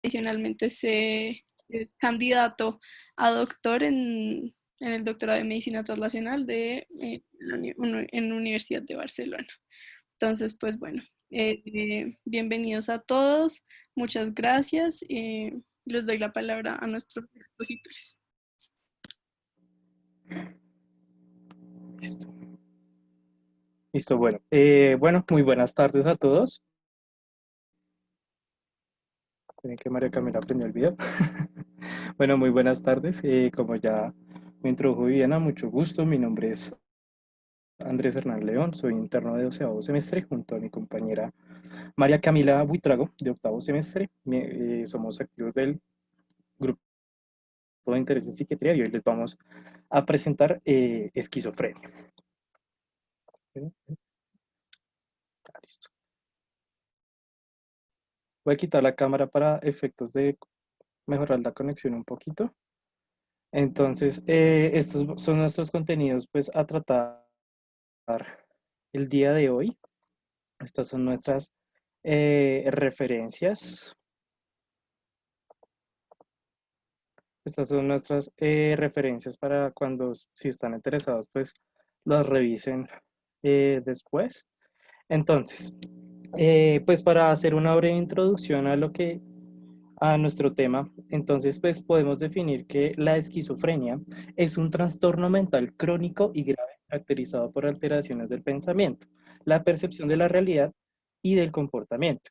adicionalmente es candidato a doctor en el doctorado de Medicina Translacional en la Universidad de Barcelona. Entonces, pues bueno, bienvenidos a todos, muchas gracias. Les doy la palabra a nuestros expositores. Listo. Listo, bueno. Bueno, muy buenas tardes a todos. Tienen que María Camila aprendió el video. Bueno, muy buenas tardes. Como ya me introdujo Viviana, mucho gusto. Mi nombre es Andrés Hernán León, soy interno de 12º semestre junto a mi compañera María Camila Buitrago de 8º semestre. Somos activos del grupo de interés en psiquiatría y hoy les vamos a presentar esquizofrenia. Listo. Voy a quitar la cámara para efectos de mejorar la conexión un poquito. Entonces, estos son nuestros contenidos pues a tratar el día de hoy. Estas son nuestras referencias. Estas son nuestras referencias para cuando, si están interesados, pues las revisen después. Entonces, pues para hacer una breve introducción a nuestro tema, entonces pues podemos definir que la esquizofrenia es un trastorno mental crónico y grave caracterizado por alteraciones del pensamiento, la percepción de la realidad y del comportamiento.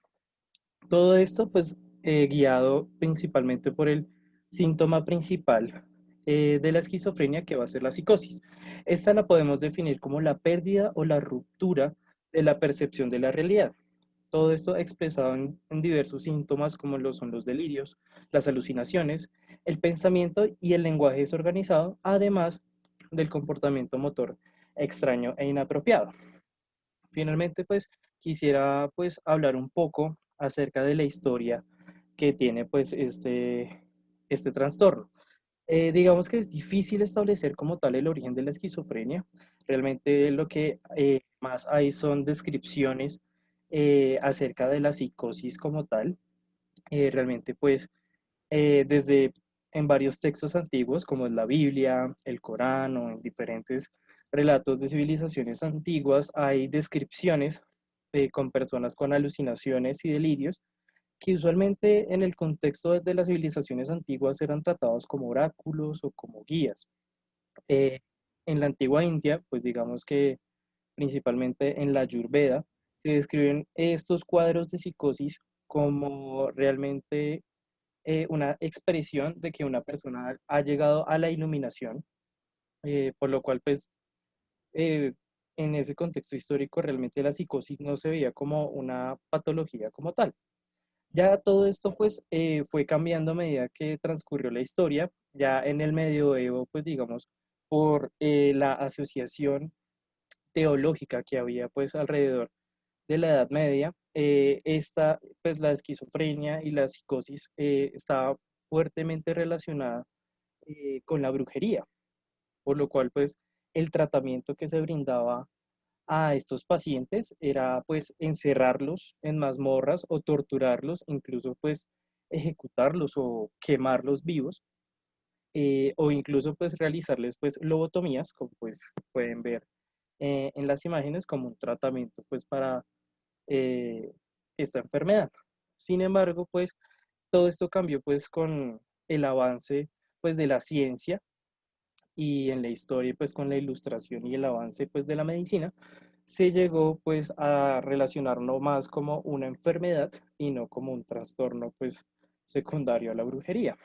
Todo esto pues guiado principalmente por el síntoma principal de la esquizofrenia, que va a ser la psicosis. Esta la podemos definir como la pérdida o la ruptura de la percepción de la realidad. Todo esto expresado en diversos síntomas como lo son los delirios, las alucinaciones, el pensamiento y el lenguaje desorganizado, además del comportamiento motor extraño e inapropiado. Finalmente, pues quisiera pues hablar un poco acerca de la historia que tiene pues este trastorno. Digamos que es difícil establecer como tal el origen de la esquizofrenia. Realmente lo que más hay son descripciones acerca de la psicosis como tal. Realmente pues desde en varios textos antiguos como es la Biblia, el Corán o en diferentes relatos de civilizaciones antiguas hay descripciones con personas con alucinaciones y delirios que usualmente en el contexto de las civilizaciones antiguas eran tratados como oráculos o como guías. Eh, en la antigua India, pues digamos que principalmente en la Ayurveda, se describen estos cuadros de psicosis como realmente una expresión de que una persona ha llegado a la iluminación, por lo cual pues eh, en ese contexto histórico realmente la psicosis no se veía como una patología como tal. Ya todo esto pues fue cambiando a medida que transcurrió la historia, ya en el medioevo pues digamos por la asociación teológica que había pues alrededor de la Edad Media, pues la esquizofrenia y la psicosis estaba fuertemente relacionada con la brujería, por lo cual pues el tratamiento que se brindaba a estos pacientes era pues encerrarlos en mazmorras o torturarlos, incluso pues ejecutarlos o quemarlos vivos, o incluso pues realizarles pues lobotomías, como pues pueden ver en las imágenes, como un tratamiento pues para eh, esta enfermedad. Sin embargo, pues todo esto cambió pues con el avance pues de la ciencia y en la historia pues con la ilustración y el avance pues de la medicina se llegó pues a relacionarlo más como una enfermedad y no como un trastorno pues secundario a la brujería.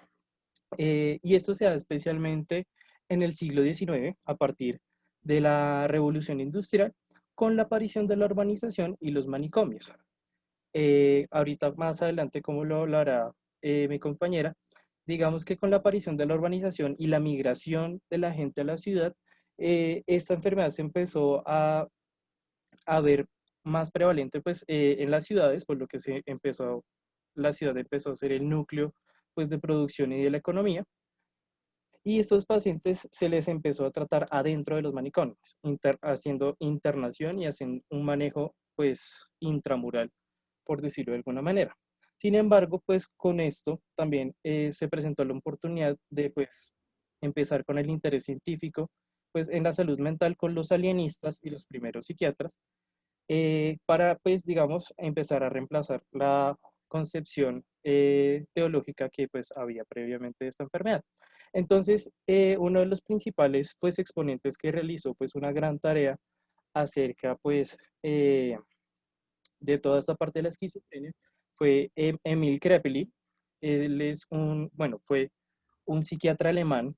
Y esto se da especialmente en el siglo XIX a partir de la revolución industrial con la aparición de la urbanización y los manicomios. Ahorita más adelante, como lo hablará mi compañera, digamos que con la aparición de la urbanización y la migración de la gente a la ciudad, esta enfermedad se empezó a ver más prevalente pues, en las ciudades, por lo que la ciudad empezó a ser el núcleo pues, de producción y de la economía. Y estos pacientes se les empezó a tratar adentro de los manicomios, haciendo internación y haciendo un manejo pues intramural, por decirlo de alguna manera. Sin embargo, pues con esto también se presentó la oportunidad de pues empezar con el interés científico pues en la salud mental con los alienistas y los primeros psiquiatras para pues digamos empezar a reemplazar la concepción teológica que pues había previamente de esta enfermedad. Entonces, uno de los principales pues exponentes que realizó pues una gran tarea acerca pues de toda esta parte de la esquizofrenia fue Emil Kraepelin. Él es bueno, fue un psiquiatra alemán,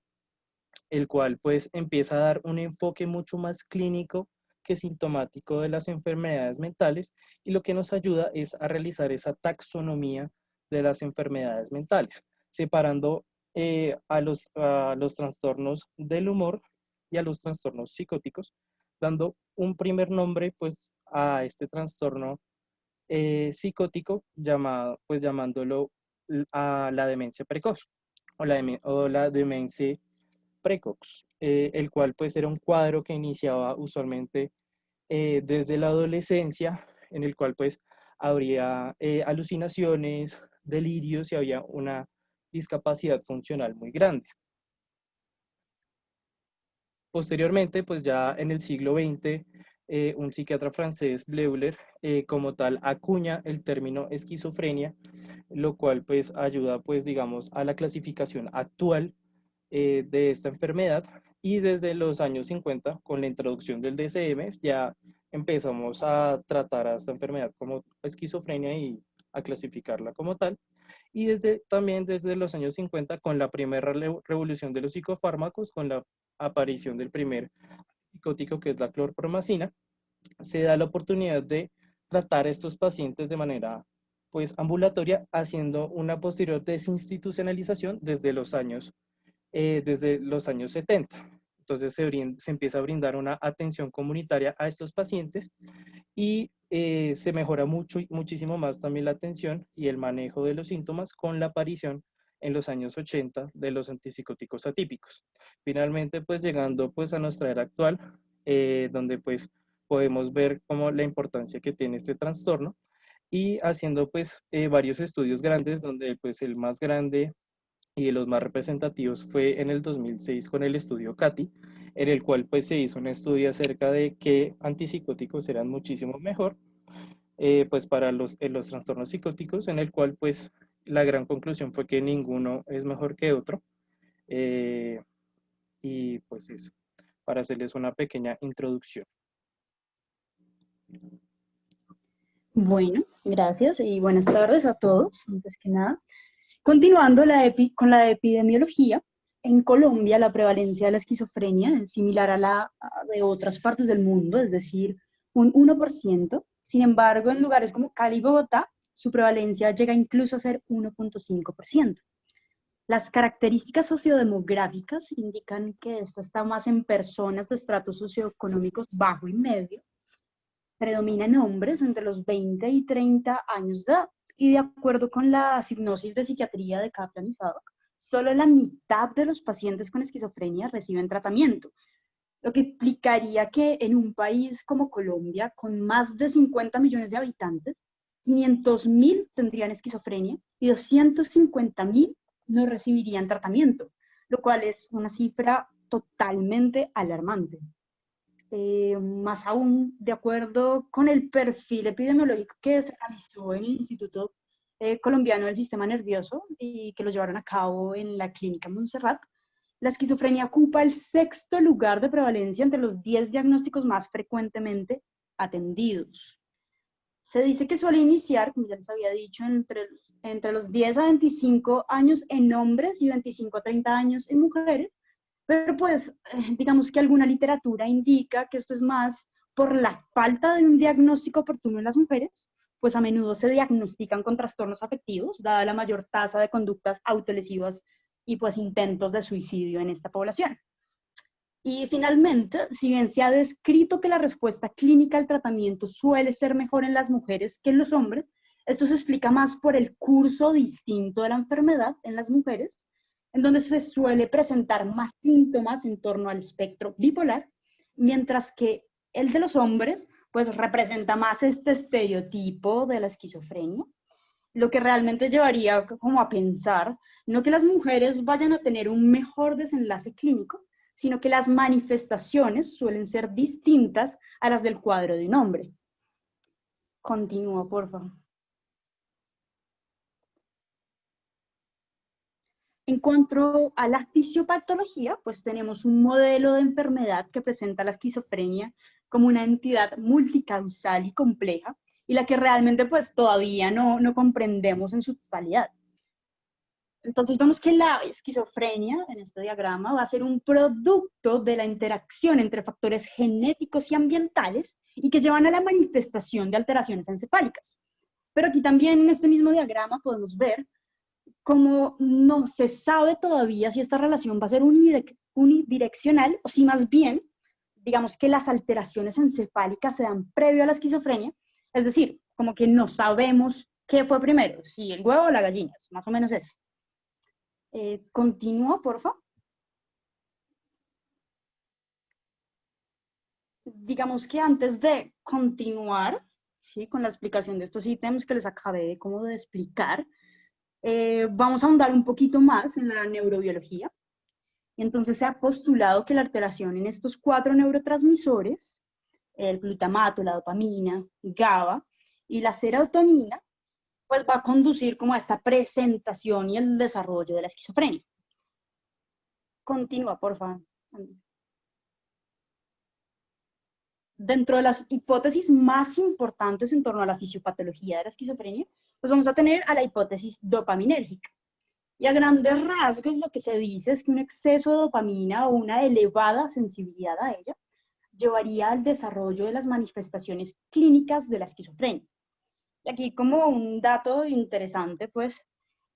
el cual pues empieza a dar un enfoque mucho más clínico que sintomático de las enfermedades mentales y lo que nos ayuda es a realizar esa taxonomía de las enfermedades mentales, separando a los trastornos del humor y a los trastornos psicóticos, dando un primer nombre pues a este trastorno psicótico llamado, pues llamándolo a la demencia precoz o la demencia precox, el cual pues era un cuadro que iniciaba usualmente desde la adolescencia, en el cual pues habría alucinaciones, delirios y había una discapacidad funcional muy grande. Posteriormente, pues ya en el siglo XX, un psiquiatra francés, Bleuler, como tal, acuña el término esquizofrenia, lo cual pues ayuda pues digamos a la clasificación actual de esta enfermedad y desde los años 50 con la introducción del DSM ya empezamos a tratar a esta enfermedad como esquizofrenia y a clasificarla como tal y también desde los años 50 con la primera revolución de los psicofármacos, con la aparición del primer psicótico que es la clorpromacina, se da la oportunidad de tratar a estos pacientes de manera pues ambulatoria haciendo una posterior desinstitucionalización desde los años 70. Entonces se empieza a brindar una atención comunitaria a estos pacientes y se mejora muchísimo más también la atención y el manejo de los síntomas con la aparición en los años 80 de los antipsicóticos atípicos. Finalmente, pues llegando pues a nuestra era actual, donde pues podemos ver como la importancia que tiene este trastorno y haciendo pues varios estudios grandes, donde pues el más grande y de los más representativos fue en el 2006 con el estudio CATI, en el cual pues se hizo un estudio acerca de qué antipsicóticos eran muchísimo mejor pues para los trastornos psicóticos, en el cual pues la gran conclusión fue que ninguno es mejor que otro. eh, y pues eso, para hacerles una pequeña introducción. Bueno, gracias y buenas tardes a todos, antes que nada. Continuando con la epidemiología, en Colombia la prevalencia de la esquizofrenia es similar a la de otras partes del mundo, es decir, un 1%. Sin embargo, en lugares como Cali y Bogotá, su prevalencia llega incluso a ser 1.5%. Las características sociodemográficas indican que esta está más en personas de estratos socioeconómicos bajo y medio, predominan hombres entre los 20 y 30 años de edad. Y de acuerdo con la hipnosis de psiquiatría de Kaplan y Sadok, solo la mitad de los pacientes con esquizofrenia reciben tratamiento, lo que implicaría que en un país como Colombia, con más de 50 millones de habitantes, 500.000 tendrían esquizofrenia y 250.000 no recibirían tratamiento, lo cual es una cifra totalmente alarmante. Más aún, de acuerdo con el perfil epidemiológico que se realizó en el Instituto Colombiano del Sistema Nervioso y que lo llevaron a cabo en la Clínica Montserrat, la esquizofrenia ocupa el 6º lugar de prevalencia entre los 10 diagnósticos más frecuentemente atendidos. Se dice que suele iniciar, como ya les había dicho, entre los 10 a 25 años en hombres y 25 a 30 años en mujeres, pero pues digamos que alguna literatura indica que esto es más por la falta de un diagnóstico oportuno en las mujeres, pues a menudo se diagnostican con trastornos afectivos, dada la mayor tasa de conductas autolesivas y pues intentos de suicidio en esta población. Y finalmente, si bien se ha descrito que la respuesta clínica al tratamiento suele ser mejor en las mujeres que en los hombres, esto se explica más por el curso distinto de la enfermedad en las mujeres, en donde se suele presentar más síntomas en torno al espectro bipolar, mientras que el de los hombres pues representa más este estereotipo de la esquizofrenia. lo que realmente llevaría como a pensar, no que las mujeres vayan a tener un mejor desenlace clínico, sino que las manifestaciones suelen ser distintas a las del cuadro de un hombre. Continúa, por favor. En cuanto a la fisiopatología, pues tenemos un modelo de enfermedad que presenta la esquizofrenia como una entidad multicausal y compleja, y la que realmente pues todavía no comprendemos en su totalidad. Entonces vemos que la esquizofrenia en este diagrama va a ser un producto de la interacción entre factores genéticos y ambientales y que llevan a la manifestación de alteraciones encefálicas. Pero aquí también en este mismo diagrama podemos ver cómo no se sabe todavía si esta relación va a ser unidireccional o si más bien, digamos que las alteraciones encefálicas se dan previo a la esquizofrenia, es decir, como que no sabemos qué fue primero, si el huevo o la gallina, es más o menos eso. Continúa, por favor. Digamos que antes de continuar, ¿sí?, con la explicación de estos ítems que les acabé como de explicar, vamos a ahondar un poquito más en la neurobiología. Y entonces se ha postulado que la alteración en estos 4 neurotransmisores, el glutamato, la dopamina, GABA y la serotonina, pues va a conducir como a esta presentación y el desarrollo de la esquizofrenia. Continúa, por favor. Dentro de las hipótesis más importantes en torno a la fisiopatología de la esquizofrenia, pues vamos a tener a la hipótesis dopaminérgica. Y a grandes rasgos lo que se dice es que un exceso de dopamina o una elevada sensibilidad a ella llevaría al desarrollo de las manifestaciones clínicas de la esquizofrenia. Y aquí como un dato interesante, pues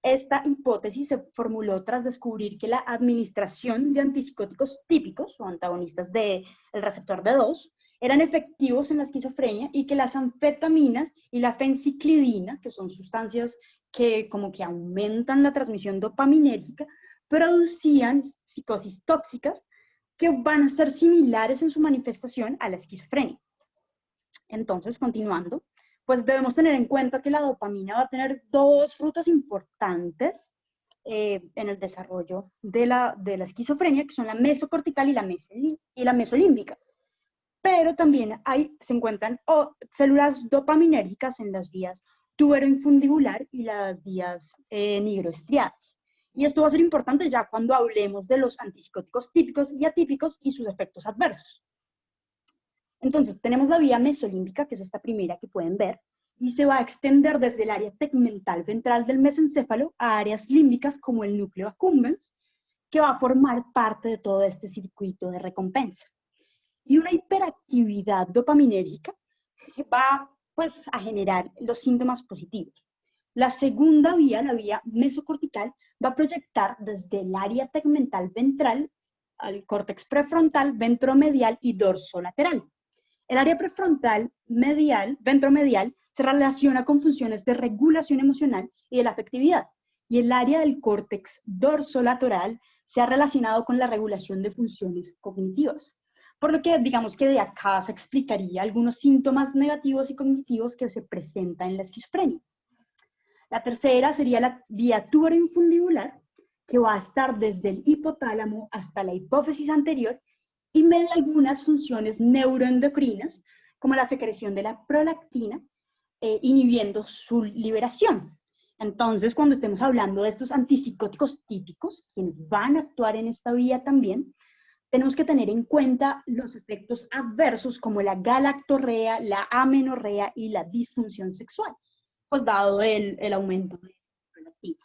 esta hipótesis se formuló tras descubrir que la administración de antipsicóticos típicos o antagonistas del receptor D2 eran efectivos en la esquizofrenia y que las anfetaminas y la fenciclidina, que son sustancias que como que aumentan la transmisión dopaminérgica, producían psicosis tóxicas que van a ser similares en su manifestación a la esquizofrenia. Entonces, continuando, pues debemos tener en cuenta que la dopamina va a tener 2 rutas importantes en el desarrollo de la esquizofrenia, que son la mesocortical y la mesolímbica. Pero también se encuentran células dopaminérgicas en las vías tuberoinfundibular y las vías nigroestriadas. Y esto va a ser importante ya cuando hablemos de los antipsicóticos típicos y atípicos y sus efectos adversos. Entonces, tenemos la vía mesolímbica, que es esta primera que pueden ver, y se va a extender desde el área tegmental ventral del mesencéfalo a áreas límbicas como el núcleo accumbens, que va a formar parte de todo este circuito de recompensa. Y una hiperactividad dopaminérgica va pues, a generar los síntomas positivos. La segunda vía, la vía mesocortical, va a proyectar desde el área tegmental ventral al córtex prefrontal, ventromedial y dorsolateral. El área prefrontal, ventromedial, se relaciona con funciones de regulación emocional y de la afectividad, y el área del córtex dorsolateral se ha relacionado con la regulación de funciones cognitivas. Por lo que digamos que de acá se explicaría algunos síntomas negativos y cognitivos que se presentan en la esquizofrenia. La tercera sería la vía tuberoinfundibular, que va a estar desde el hipotálamo hasta la hipófisis anterior y media algunas funciones neuroendocrinas, como la secreción de la prolactina, inhibiendo su liberación. Entonces, cuando estemos hablando de estos antipsicóticos típicos, quienes van a actuar en esta vía también, tenemos que tener en cuenta los efectos adversos como la galactorrea, la amenorrea y la disfunción sexual, pues dado el aumento de la prolactina.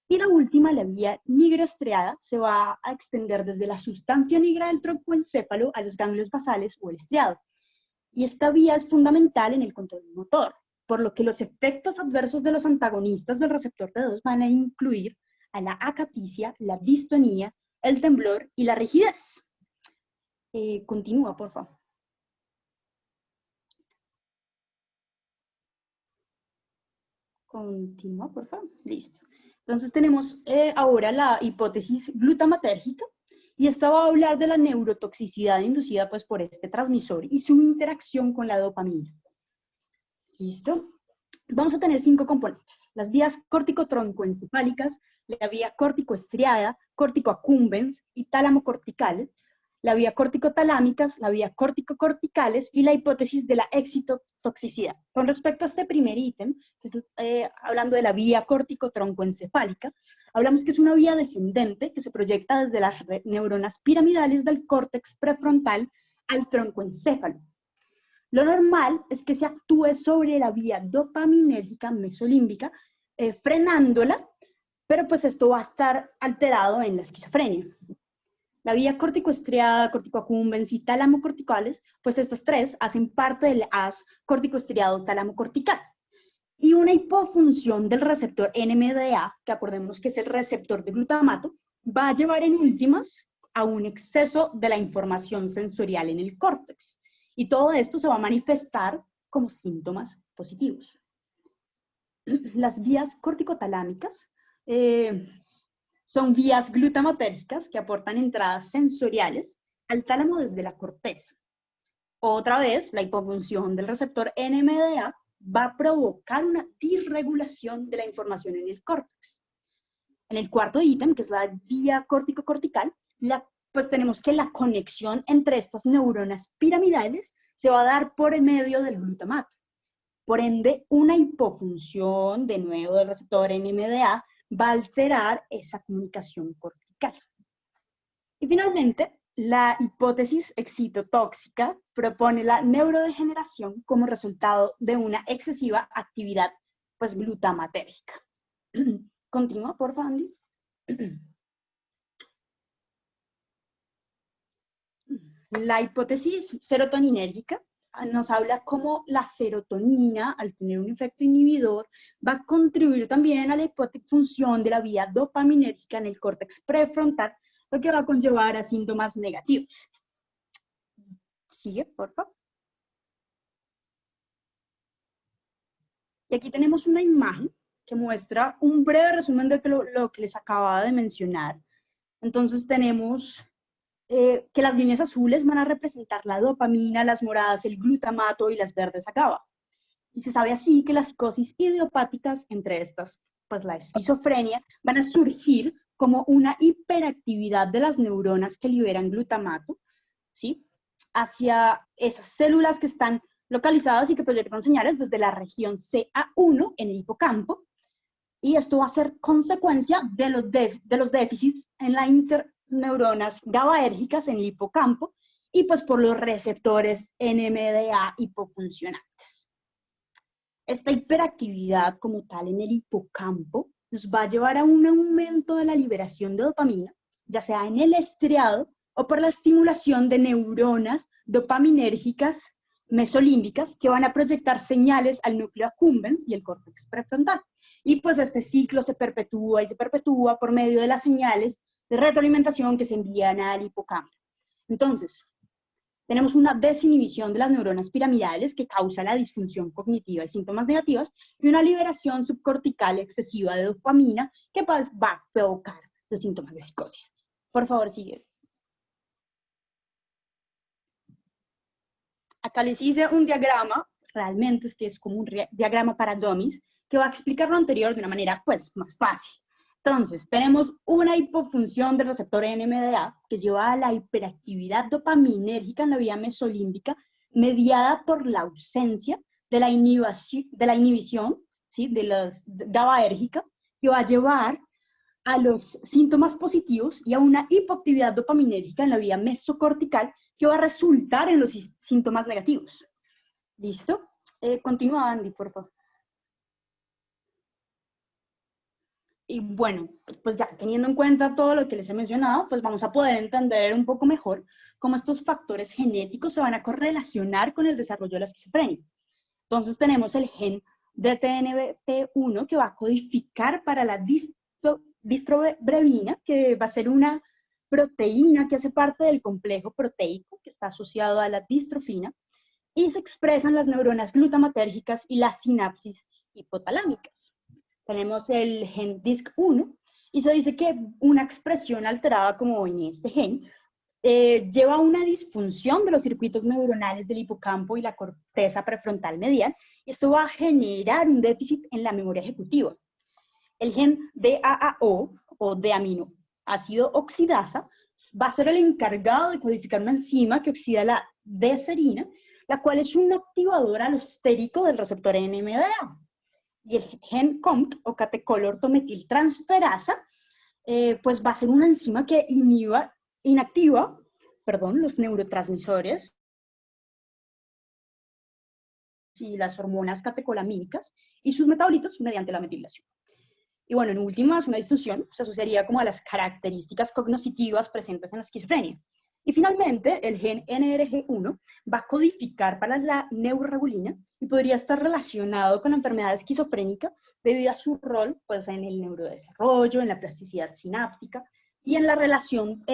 Y la última, la vía nigroestriada, se va a extender desde la sustancia negra del troncoencéfalo a los ganglios basales o el estriado. Y esta vía es fundamental en el control motor, por lo que los efectos adversos de los antagonistas del receptor D2 van a incluir a la acapicia, la distonía, el temblor y la rigidez. Continúa, por favor. Continúa, por favor. Listo. Entonces tenemos ahora la hipótesis glutamatérgica, y esta va a hablar de la neurotoxicidad inducida pues, por este transmisor y su interacción con la dopamina. ¿Listo? vamos a tener 5 componentes. Las vías córtico-troncoencefálicas, la vía córtico-estriada, córtico-accumbens y tálamo-cortical, la vía córtico-talámicas, la vía córtico-corticales y la hipótesis de la excitotoxicidad. Con respecto a este primer ítem, que es, hablando de la vía córtico-troncoencefálica, hablamos que es una vía descendente que se proyecta desde las neuronas piramidales del córtex prefrontal al troncoencéfalo. Lo normal es que se actúe sobre la vía dopaminérgica mesolímbica, frenándola, pero pues esto va a estar alterado en la esquizofrenia. La vía córtico-estriada, córtico-accumbens y tálamo-corticales, pues estas tres hacen parte del haz córtico-estriado tálamo-cortical. Y una hipofunción del receptor NMDA, que acordemos que es el receptor de glutamato, va a llevar en últimas a un exceso de la información sensorial en el córtex. Y todo esto se va a manifestar como síntomas positivos. Las vías corticotalámicas son vías glutamatérgicas que aportan entradas sensoriales al tálamo desde la corteza. Otra vez, la hipofunción del receptor NMDA va a provocar una disregulación de la información en el córtex. En el cuarto ítem, que es la vía córtico-cortical, pues tenemos que la conexión entre estas neuronas piramidales se va a dar por el medio del glutamato. Por ende, una hipofunción de nuevo del receptor NMDA va a alterar esa comunicación cortical. Y finalmente, la hipótesis excitotóxica propone la neurodegeneración como resultado de una excesiva actividad pues, glutamatérgica. Continúa, por favor, Andy. La hipótesis serotoninérgica nos habla cómo la serotonina, al tener un efecto inhibidor, va a contribuir también a la hipofunción de la vía dopaminérgica en el córtex prefrontal, lo que va a conllevar a síntomas negativos. Sigue, por favor. Y aquí tenemos una imagen que muestra un breve resumen de lo que les acababa de mencionar. Entonces tenemos que las líneas azules van a representar la dopamina, las moradas el glutamato y las verdes a GABA. Y se sabe así que las psicosis idiopáticas, entre estas, pues la esquizofrenia, van a surgir como una hiperactividad de las neuronas que liberan glutamato, ¿sí? Hacia esas células que están localizadas y que proyectan señales desde la región CA1 en el hipocampo, y esto va a ser consecuencia de los déficits en la neuronas GABAérgicas en el hipocampo y pues por los receptores NMDA hipofuncionantes. Esta hiperactividad como tal en el hipocampo nos va a llevar a un aumento de la liberación de dopamina, ya sea en el estriado o por la estimulación de neuronas dopaminérgicas mesolímbicas que van a proyectar señales al núcleo accumbens y el córtex prefrontal. Y pues este ciclo se perpetúa y se perpetúa por medio de las señales de retroalimentación que se envían al hipocampo. Entonces, tenemos una desinhibición de las neuronas piramidales que causa la disfunción cognitiva y síntomas negativos y una liberación subcortical excesiva de dopamina que pues, va a provocar los síntomas de psicosis. Por favor, sigue. Acá les hice un diagrama, realmente es que es como un diagrama para dummies, que va a explicar lo anterior de una manera pues más fácil. Entonces, tenemos una hipofunción del receptor NMDA que lleva a la hiperactividad dopaminérgica en la vía mesolímbica mediada por la ausencia de la inhibición ¿sí? de la GABAérgica que va a llevar a los síntomas positivos y a una hipoactividad dopaminérgica en la vía mesocortical que va a resultar en los síntomas negativos. ¿Listo? Continúa, Andy, por favor. Y bueno, pues ya teniendo en cuenta todo lo que les he mencionado, pues vamos a poder entender un poco mejor cómo estos factores genéticos se van a correlacionar con el desarrollo de la esquizofrenia. Entonces tenemos el gen DTNP1 que va a codificar para la distrobrevina, que va a ser una proteína que hace parte del complejo proteico que está asociado a la distrofina y se expresan las neuronas glutamatérgicas y las sinapsis hipotalámicas. Tenemos el gen DISC1 y se dice que una expresión alterada como en este gen lleva a una disfunción de los circuitos neuronales del hipocampo y la corteza prefrontal medial, y esto va a generar un déficit en la memoria ejecutiva. El gen DAAO, o deaminoácido oxidasa, va a ser el encargado de codificar una enzima que oxida la D-serina, la cual es un activador alostérico del receptor NMDA. Y el gen COMT, o catecolortometiltransferasa, pues va a ser una enzima que inactiva los neurotransmisores y las hormonas catecolamínicas y sus metabolitos mediante la metilación. Y bueno, en últimas, una disfunción se asociaría como a las características cognitivas presentes en la esquizofrenia. Y finalmente, el gen NRG1 va a codificar para la neuroregulina y podría estar relacionado con la enfermedad esquizofrénica debido a su rol pues, en el neurodesarrollo, en la plasticidad sináptica y en la regulación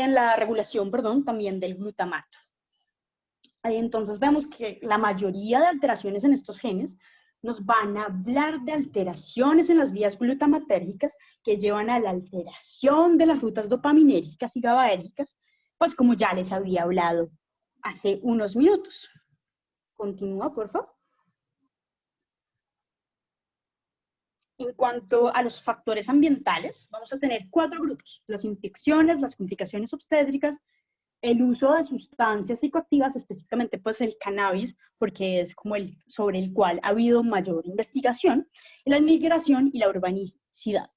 también del glutamato. Entonces vemos que la mayoría de alteraciones en estos genes nos van a hablar de alteraciones en las vías glutamatérgicas que llevan a la alteración de las rutas dopaminérgicas y GABAérgicas, pues como ya les había hablado hace unos minutos. Continúa, por favor. En cuanto a los factores ambientales, vamos a tener 4 grupos: las infecciones, las complicaciones obstétricas, el uso de sustancias psicoactivas, específicamente pues el cannabis, porque es como el sobre el cual ha habido mayor investigación, y la inmigración y la urbanicidad.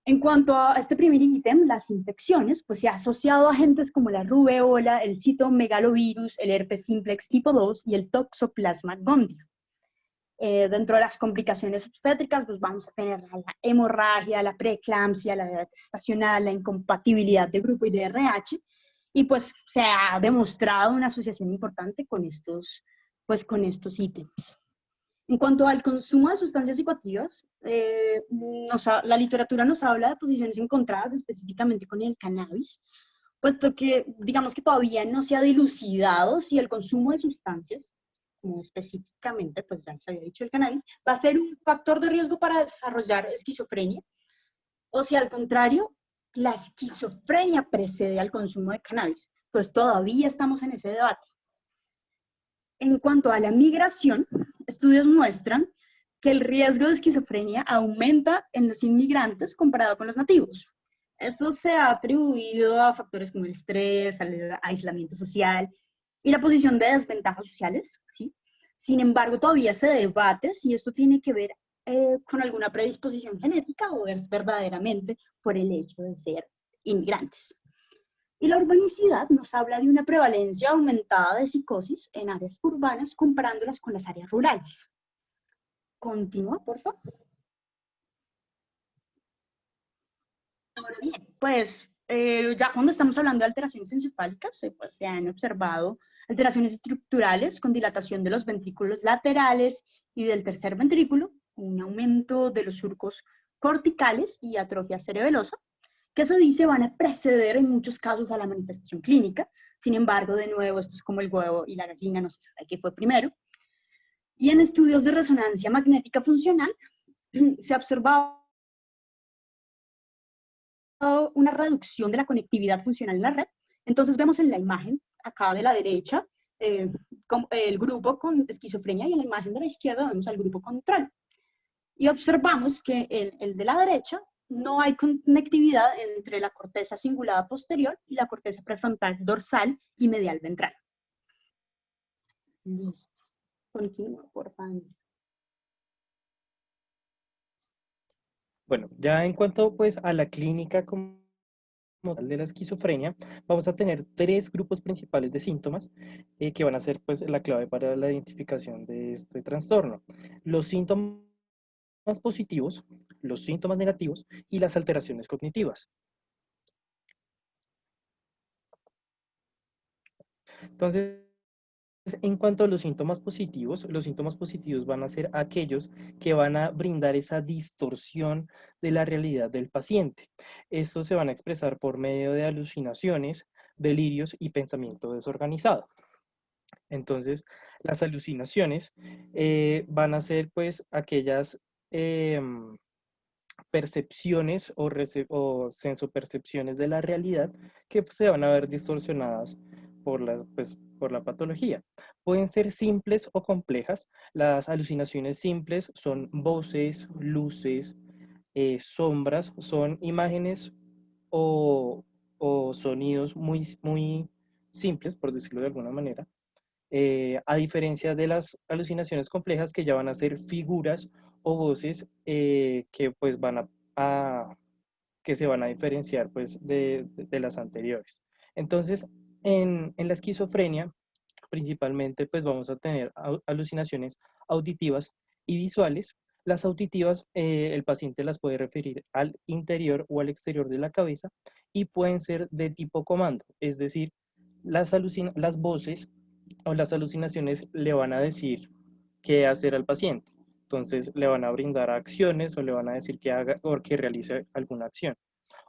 En cuanto a este primer ítem, las infecciones, pues se ha asociado a agentes como la rubeola, el citomegalovirus, el herpes simplex tipo 2 y el toxoplasma gondii. Dentro de las complicaciones obstétricas, pues vamos a tener la hemorragia, la preeclampsia, la diabetes estacional, la incompatibilidad de grupo y de RH, y pues se ha demostrado una asociación importante con estos ítems. En cuanto al consumo de sustancias psicoactivas, la literatura nos habla de posiciones encontradas específicamente con el cannabis, puesto que digamos que todavía no se ha dilucidado si el consumo de sustancias, como específicamente, pues ya les había dicho el cannabis, va a ser un factor de riesgo para desarrollar esquizofrenia, o si al contrario, la esquizofrenia precede al consumo de cannabis. Pues todavía estamos en ese debate. En cuanto a la migración, estudios muestran que el riesgo de esquizofrenia aumenta en los inmigrantes comparado con los nativos. Esto se ha atribuido a factores como el estrés, el aislamiento social y la posición de desventajas sociales, ¿sí? Sin embargo, todavía se debate si esto tiene que ver con alguna predisposición genética o es verdaderamente por el hecho de ser inmigrantes. Y la urbanicidad nos habla de una prevalencia aumentada de psicosis en áreas urbanas comparándolas con las áreas rurales. Continúa, por favor. Ahora bien, pues ya cuando estamos hablando de alteraciones encefálicas, pues, se han observado alteraciones estructurales con dilatación de los ventrículos laterales y del tercer ventrículo, un aumento de los surcos corticales y atrofia cerebelosa, que se dice van a preceder en muchos casos a la manifestación clínica. Sin embargo, de nuevo, esto es como el huevo y la gallina, no se sabe qué fue primero. Y en estudios de resonancia magnética funcional se ha observado una reducción de la conectividad funcional en la red. Entonces vemos en la imagen, acá de la derecha, el grupo con esquizofrenia, y en la imagen de la izquierda vemos al grupo control. Y observamos que el de la derecha no hay conectividad entre la corteza cingulada posterior y la corteza prefrontal dorsal y medial ventral. Listo. Continúa, por favor. Bueno, ya en cuanto pues a la clínica como tal de la esquizofrenia, vamos a tener 3 grupos principales de síntomas que van a ser pues la clave para la identificación de este trastorno. Los síntomas positivos, los síntomas negativos y las alteraciones cognitivas. Entonces, en cuanto a los síntomas positivos van a ser aquellos que van a brindar esa distorsión de la realidad del paciente. Estos se van a expresar por medio de alucinaciones, delirios y pensamiento desorganizado. Entonces, las alucinaciones van a ser pues aquellas percepciones o sensopercepciones de la realidad que pues, se van a ver distorsionadas por la patología. Pueden ser simples o complejas. Las alucinaciones simples son voces, luces, sombras, son imágenes o, o sonidos muy simples, por decirlo de alguna manera, a diferencia de las alucinaciones complejas que ya van a ser figuras o voces que pues a- que se van a diferenciar pues de las anteriores. Entonces, en la esquizofrenia, principalmente pues vamos a tener alucinaciones auditivas y visuales. Las auditivas, el paciente las puede referir al interior o al exterior de la cabeza y pueden ser de tipo comando, es decir, las voces o las alucinaciones le van a decir qué hacer al paciente. Entonces le van a brindar acciones o le van a decir que haga o que realice alguna acción.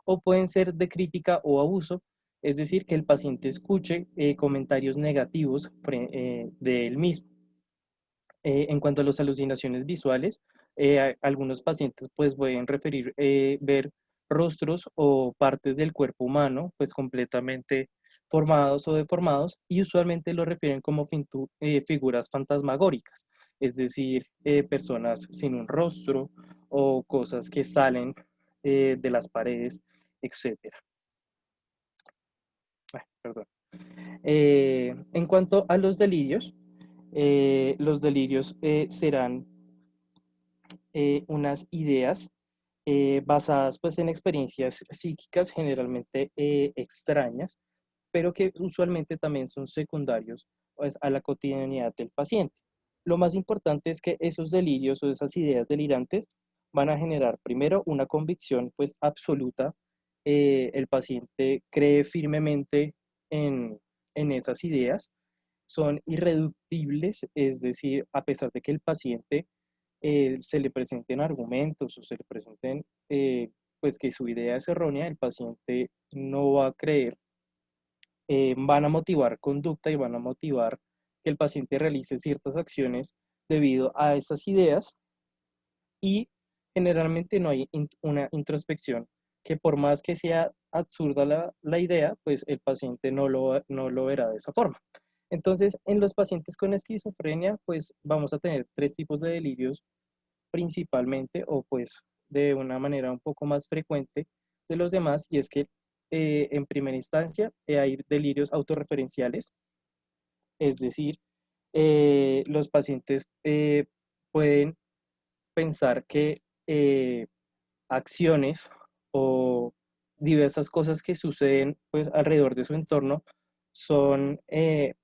O pueden ser de crítica o abuso, es decir, que el paciente escuche comentarios negativos de él mismo. En cuanto a las alucinaciones visuales, algunos pacientes pues pueden referir ver rostros o partes del cuerpo humano pues completamente formados o deformados y usualmente lo refieren como figuras fantasmagóricas, es decir, personas sin un rostro o cosas que salen de las paredes, etcétera. Perdón. En cuanto a los delirios serán unas ideas basadas pues en experiencias psíquicas generalmente extrañas, pero que usualmente también son secundarios pues, a la cotidianidad del paciente. Lo más importante es que esos delirios o esas ideas delirantes van a generar primero una convicción pues absoluta. El paciente cree firmemente en, en esas ideas, son irreductibles, es decir, a pesar de que el paciente se le presenten argumentos o se le presenten pues que su idea es errónea, el paciente no va a creer, van a motivar conducta y van a motivar que el paciente realice ciertas acciones debido a esas ideas y generalmente no hay una introspección que por más que sea absurda la idea, pues el paciente no lo verá de esa forma. Entonces, en los pacientes con esquizofrenia, pues vamos a tener tres tipos de delirios principalmente o pues de una manera un poco más frecuente de los demás y es que en primera instancia hay delirios autorreferenciales, es decir, los pacientes pueden pensar que acciones o diversas cosas que suceden pues alrededor de su entorno son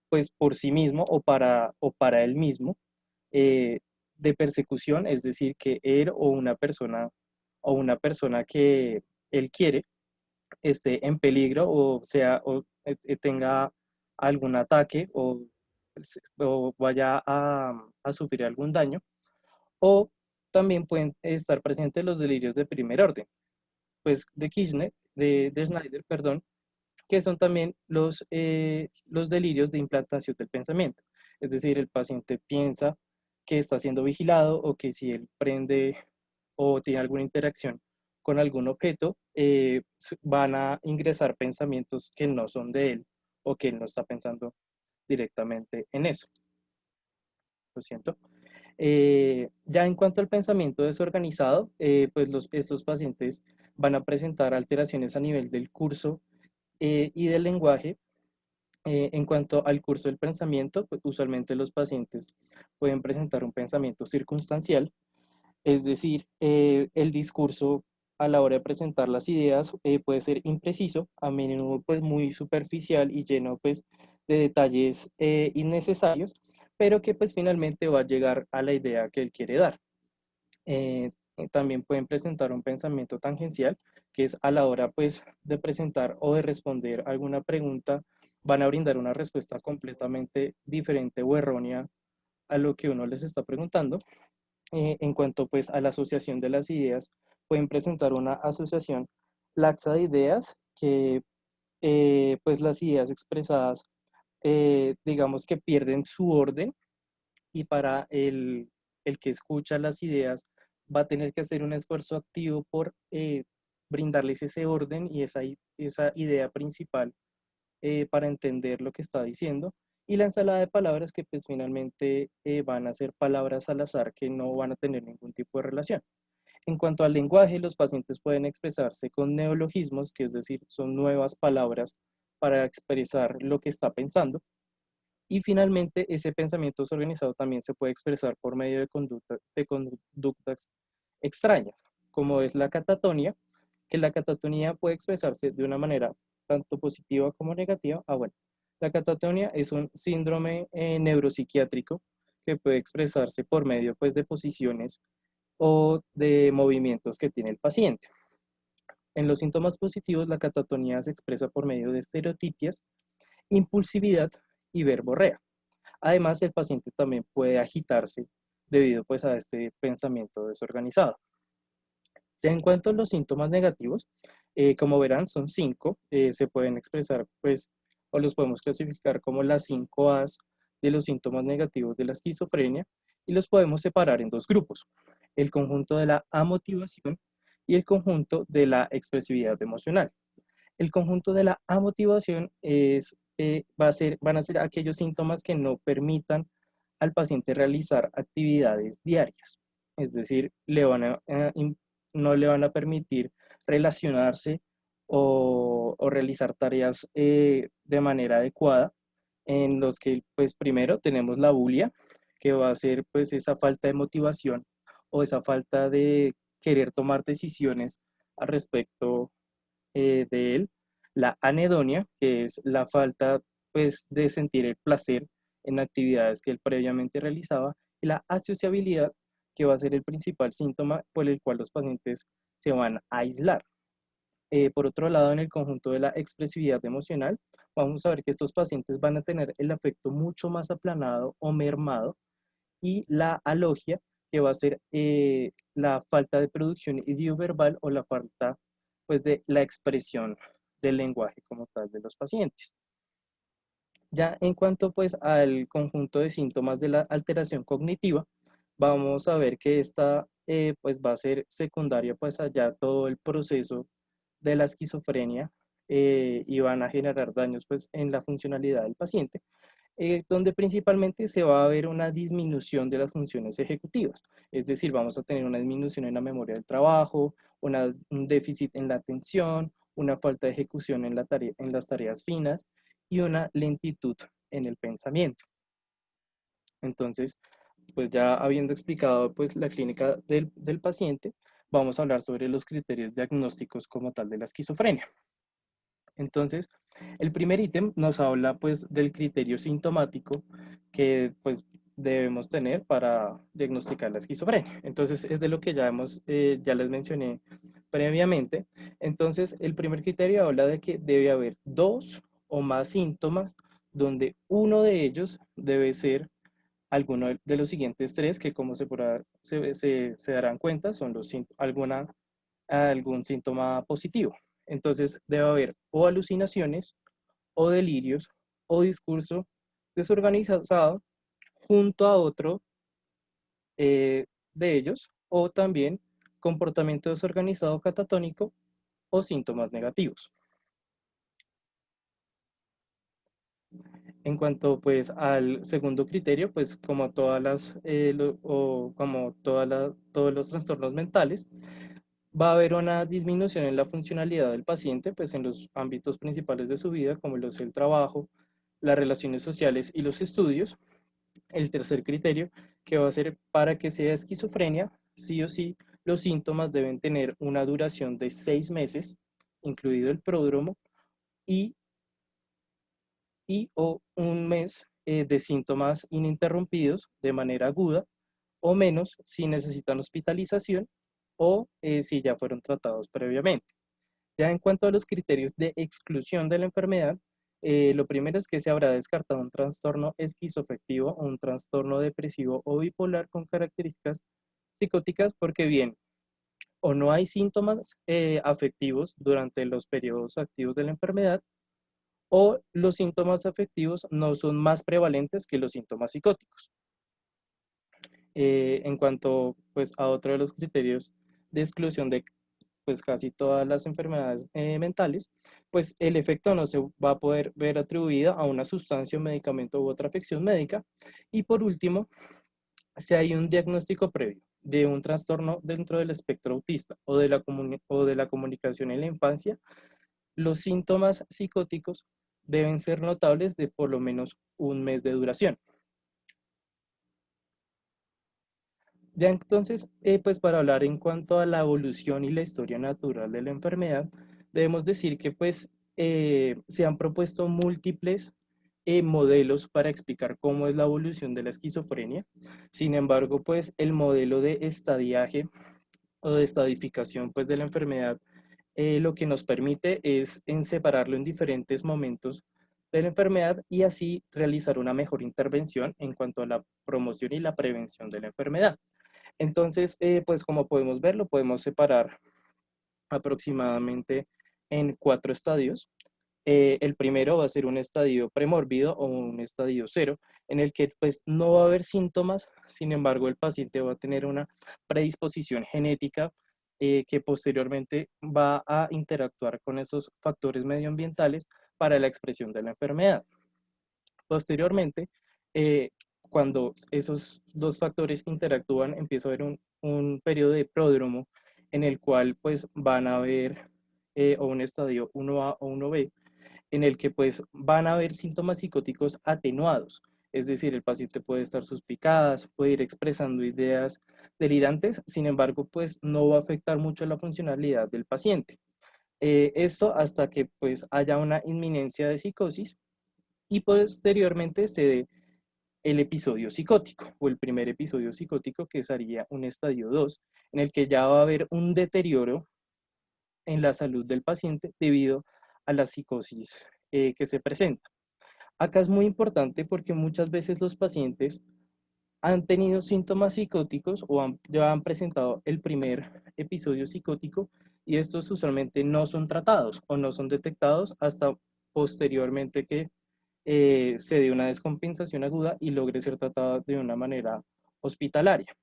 pues por sí mismo o para él mismo eh, de persecución, es decir, que él o una persona que él quiere esté en peligro o tenga algún ataque o vaya a sufrir algún daño, o también pueden estar presentes los delirios de primer orden, pues de Schneider, perdón, que son también los delirios de implantación del pensamiento. Es decir, el paciente piensa que está siendo vigilado o que si él prende o tiene alguna interacción con algún objeto, van a ingresar pensamientos que no son de él o que él no está pensando directamente en eso. Lo siento. Ya en cuanto al pensamiento desorganizado, pues estos pacientes van a presentar alteraciones a nivel del curso y del lenguaje. En cuanto al curso del pensamiento, pues usualmente los pacientes pueden presentar un pensamiento circunstancial, es decir, el discurso a la hora de presentar las ideas puede ser impreciso, a menudo pues muy superficial y lleno pues de detalles innecesarios, pero que pues finalmente va a llegar a la idea que él quiere dar. También pueden presentar un pensamiento tangencial, que es a la hora pues de presentar o de responder alguna pregunta, van a brindar una respuesta completamente diferente o errónea a lo que uno les está preguntando. En cuanto pues a la asociación de las ideas, pueden presentar una asociación laxa de ideas que pues las ideas expresadas digamos que pierden su orden y para el que escucha las ideas va a tener que hacer un esfuerzo activo por brindarles ese orden y esa idea principal para entender lo que está diciendo. Y la ensalada de palabras que pues finalmente van a ser palabras al azar que no van a tener ningún tipo de relación. En cuanto al lenguaje, los pacientes pueden expresarse con neologismos, que es decir, son nuevas palabras para expresar lo que está pensando. Y finalmente, ese pensamiento desorganizado también se puede expresar por medio de conductas extrañas, como es la catatonia, que la catatonia puede expresarse de una manera tanto positiva como negativa. Bueno, la catatonia es un síndrome neuropsiquiátrico que puede expresarse por medio pues, de posiciones o de movimientos que tiene el paciente. En los síntomas positivos, la catatonía se expresa por medio de estereotipias, impulsividad y verborrea. Además, el paciente también puede agitarse debido pues, a este pensamiento desorganizado. Ya en cuanto a los síntomas negativos, como verán, son 5, se pueden expresar pues, o los podemos clasificar como las 5 A's de los síntomas negativos de la esquizofrenia y los podemos separar en 2 grupos, el conjunto de la amotivación y el conjunto de la expresividad emocional. El conjunto de la amotivación van a ser aquellos síntomas que no permitan al paciente realizar actividades diarias, es decir, no le van a permitir relacionarse o realizar tareas de manera adecuada, en los que pues primero tenemos la bulia, que va a ser pues esa falta de motivación o esa falta de querer tomar decisiones al respecto de él, la anedonia, que es la falta pues, de sentir el placer en actividades que él previamente realizaba, y la asociabilidad, que va a ser el principal síntoma por el cual los pacientes se van a aislar. Por otro lado, en el conjunto de la expresividad emocional, vamos a ver que estos pacientes van a tener el afecto mucho más aplanado o mermado, y la alogia, que va a ser la falta de producción idioverbal o la falta pues, de la expresión del lenguaje como tal de los pacientes. Ya en cuanto pues, al conjunto de síntomas de la alteración cognitiva, vamos a ver que esta pues, va a ser secundaria pues, allá todo el proceso de la esquizofrenia y van a generar daños pues, en la funcionalidad del paciente, donde principalmente se va a ver una disminución de las funciones ejecutivas. Es decir, vamos a tener una disminución en la memoria del trabajo, un déficit en la atención, una falta de ejecución en las tareas finas y una lentitud en el pensamiento. Entonces, pues ya habiendo explicado pues, la clínica del paciente, vamos a hablar sobre los criterios diagnósticos como tal de la esquizofrenia. Entonces, el primer ítem nos habla pues del criterio sintomático que pues debemos tener para diagnosticar la esquizofrenia. Entonces, es de lo que ya les mencioné previamente. Entonces, el primer criterio habla de que debe haber 2 o más síntomas donde uno de ellos debe ser alguno de los siguientes 3 que como se darán cuenta son algún síntoma positivo. Entonces debe haber o alucinaciones, o delirios, o discurso desorganizado junto a otro de ellos, o también comportamiento desorganizado catatónico o síntomas negativos. En cuanto pues al segundo criterio, pues como todas todos los trastornos mentales, va a haber una disminución en la funcionalidad del paciente, pues en los ámbitos principales de su vida, como los el trabajo, las relaciones sociales y los estudios. El tercer criterio, que va a ser para que sea esquizofrenia, sí o sí, los síntomas deben tener una duración de 6 meses, incluido el pródromo, y o un mes de síntomas ininterrumpidos de manera aguda, o menos si necesitan hospitalización o si ya fueron tratados previamente. Ya en cuanto a los criterios de exclusión de la enfermedad, lo primero es que se habrá descartado un trastorno esquizoafectivo o un trastorno depresivo o bipolar con características psicóticas, porque bien, o no hay síntomas afectivos durante los periodos activos de la enfermedad, o los síntomas afectivos no son más prevalentes que los síntomas psicóticos. En cuanto pues, a otro de los criterios de exclusión de pues, casi todas las enfermedades mentales, pues el efecto no se va a poder ver atribuido a una sustancia, un medicamento u otra afección médica. Y por último, si hay un diagnóstico previo de un trastorno dentro del espectro autista o de la comunicación en la infancia, los síntomas psicóticos deben ser notables de por lo menos un mes de duración. Ya entonces, pues para hablar en cuanto a la evolución y la historia natural de la enfermedad, debemos decir que pues se han propuesto múltiples modelos para explicar cómo es la evolución de la esquizofrenia. Sin embargo, pues el modelo de estadiaje o de estadificación pues de la enfermedad lo que nos permite es en separarlo en diferentes momentos de la enfermedad y así realizar una mejor intervención en cuanto a la promoción y la prevención de la enfermedad. Entonces, pues como podemos ver, lo podemos separar aproximadamente en 4 estadios. El primero va a ser un estadio premórbido o un estadio cero, en el que pues no va a haber síntomas, sin embargo el paciente va a tener una predisposición genética que posteriormente va a interactuar con esos factores medioambientales para la expresión de la enfermedad. Posteriormente, eh, cuando esos dos factores interactúan, empieza a haber un periodo de pródromo en el cual pues van a haber o un estadio 1A o 1B, en el que pues van a haber síntomas psicóticos atenuados. Es decir, el paciente puede estar suspicadas, puede ir expresando ideas delirantes, sin embargo, pues no va a afectar mucho la funcionalidad del paciente. Esto hasta que pues haya una inminencia de psicosis y posteriormente se dé el episodio psicótico o el primer episodio psicótico, que sería un estadio 2, en el que ya va a haber un deterioro en la salud del paciente debido a la psicosis que se presenta. Acá es muy importante porque muchas veces los pacientes han tenido síntomas psicóticos o ya han presentado el primer episodio psicótico y estos usualmente no son tratados o no son detectados hasta posteriormente que se dé una descompensación aguda y logre ser tratado de una manera hospitalaria.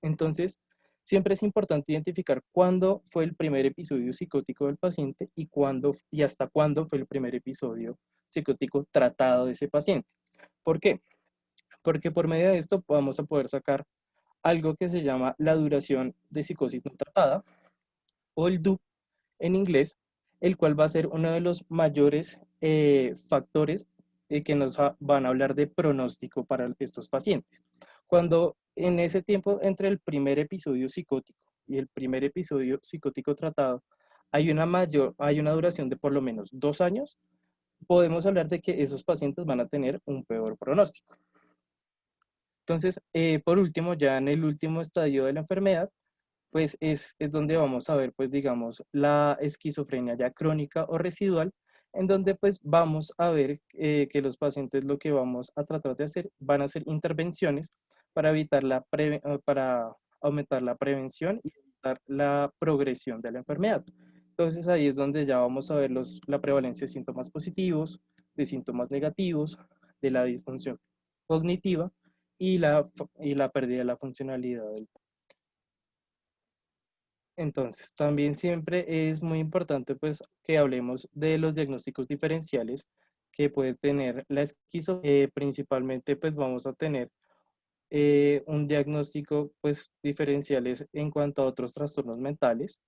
Entonces, siempre es importante identificar cuándo fue el primer episodio psicótico del paciente y cuándo y hasta cuándo fue el primer episodio psicótico tratado de ese paciente. ¿Por qué? Porque por medio de esto vamos a poder sacar algo que se llama la duración de psicosis no tratada o el DUP en inglés, el cual va a ser uno de los mayores factores que nos van a hablar de pronóstico para estos pacientes. Cuando en ese tiempo entre el primer episodio psicótico y el primer episodio psicótico tratado hay una duración de por lo menos 2 años, podemos hablar de que esos pacientes van a tener un peor pronóstico. Entonces, por último, ya en el último estadio de la enfermedad, pues es donde vamos a ver, pues digamos, la esquizofrenia ya crónica o residual, en donde pues vamos a ver que los pacientes lo que vamos a tratar de hacer van a ser intervenciones para evitar para aumentar la prevención y evitar la progresión de la enfermedad. Entonces ahí es donde ya vamos a ver la prevalencia de síntomas positivos, de síntomas negativos, de la disfunción cognitiva y la pérdida de la funcionalidad del. Entonces, también siempre es muy importante pues que hablemos de los diagnósticos diferenciales que puede tener la esquizofrenia. Principalmente pues vamos a tener un diagnóstico pues diferenciales en cuanto a otros trastornos mentales,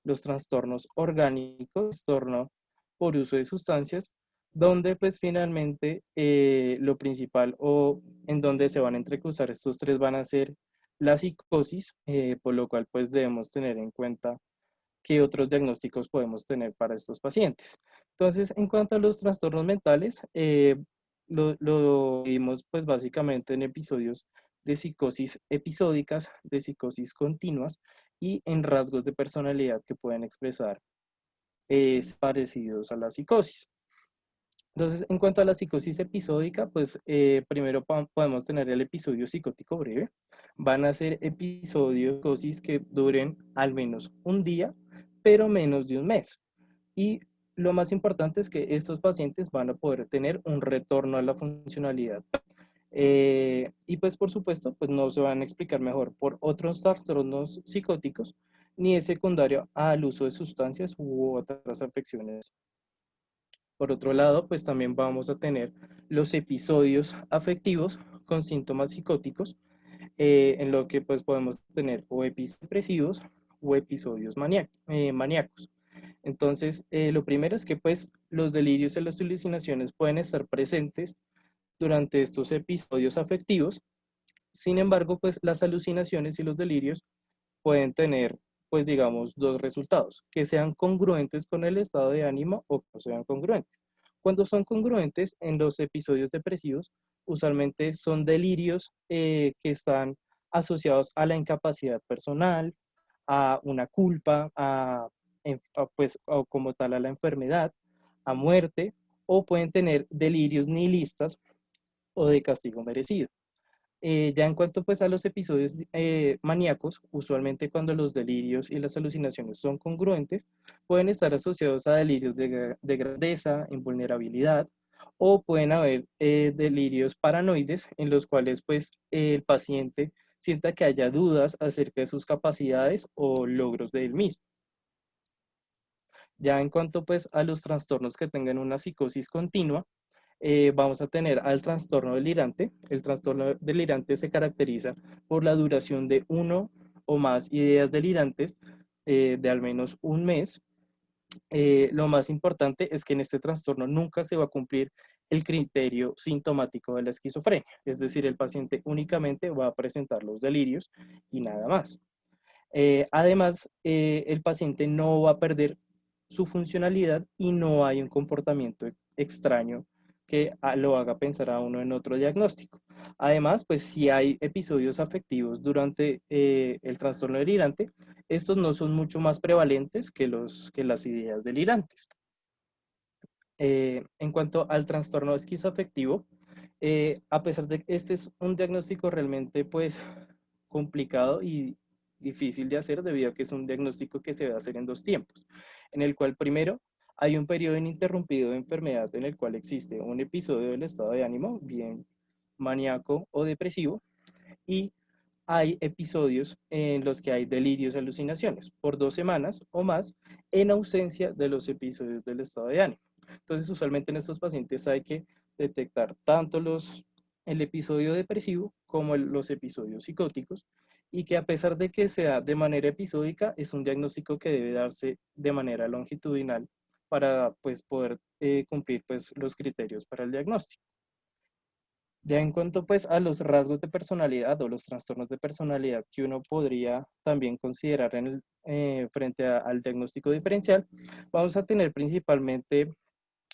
los trastornos orgánicos, trastorno por uso de sustancias, donde pues finalmente lo principal o en donde se van a entrecruzar estos tres van a ser la psicosis, por lo cual pues debemos tener en cuenta qué otros diagnósticos podemos tener para estos pacientes. Entonces, en cuanto a los trastornos mentales, lo vimos pues básicamente en episodios de psicosis episódicas, de psicosis continuas y en rasgos de personalidad que pueden expresar parecidos a la psicosis. Entonces, en cuanto a la psicosis episódica, pues primero podemos tener el episodio psicótico breve. Van a ser episodios de psicosis que duren al menos un día, pero menos de un mes. Y lo más importante es que estos pacientes van a poder tener un retorno a la funcionalidad. Y pues por supuesto, pues no se van a explicar mejor por otros trastornos psicóticos, ni es secundario al uso de sustancias u otras afecciones. Por otro lado, pues también vamos a tener los episodios afectivos con síntomas psicóticos, en lo que pues podemos tener o episodios depresivos o episodios maníacos. Entonces, lo primero es que pues los delirios y las alucinaciones pueden estar presentes durante estos episodios afectivos. Sin embargo, pues las alucinaciones y los delirios pueden tener, pues digamos, dos resultados, que sean congruentes con el estado de ánimo o que no sean congruentes. Cuando son congruentes en los episodios depresivos, usualmente son delirios que están asociados a la incapacidad personal, a una culpa, pues, o como tal a la enfermedad, a muerte, o pueden tener delirios nihilistas o de castigo merecido. Ya en cuanto pues a los episodios maníacos, usualmente cuando los delirios y las alucinaciones son congruentes, pueden estar asociados a delirios de grandeza, invulnerabilidad, o pueden haber delirios paranoides en los cuales pues el paciente sienta que haya dudas acerca de sus capacidades o logros de él mismo. Ya en cuanto pues a los trastornos que tengan una psicosis continua, vamos a tener al trastorno delirante. El trastorno delirante se caracteriza por la duración de uno o más ideas delirantes de al menos un mes. Lo más importante es que en este trastorno nunca se va a cumplir el criterio sintomático de la esquizofrenia, es decir, el paciente únicamente va a presentar los delirios y nada más. Además, el paciente no va a perder su funcionalidad y no hay un comportamiento extraño que lo haga pensar a uno en otro diagnóstico. Además, pues si hay episodios afectivos durante el trastorno delirante, estos no son mucho más prevalentes que las ideas delirantes. En cuanto al trastorno esquizoafectivo, a pesar de que este es un diagnóstico realmente pues complicado y difícil de hacer debido a que es un diagnóstico que se debe hacer en dos tiempos, en el cual primero hay un periodo ininterrumpido de enfermedad en el cual existe un episodio del estado de ánimo, bien maníaco o depresivo, y hay episodios en los que hay delirios y alucinaciones por 2 semanas o más en ausencia de los episodios del estado de ánimo. Entonces, usualmente en estos pacientes hay que detectar tanto el episodio depresivo como los episodios psicóticos y que a pesar de que sea de manera episódica, es un diagnóstico que debe darse de manera longitudinal para pues, poder cumplir pues, los criterios para el diagnóstico. Ya en cuanto pues a los rasgos de personalidad o los trastornos de personalidad que uno podría también considerar frente al diagnóstico diferencial, vamos a tener principalmente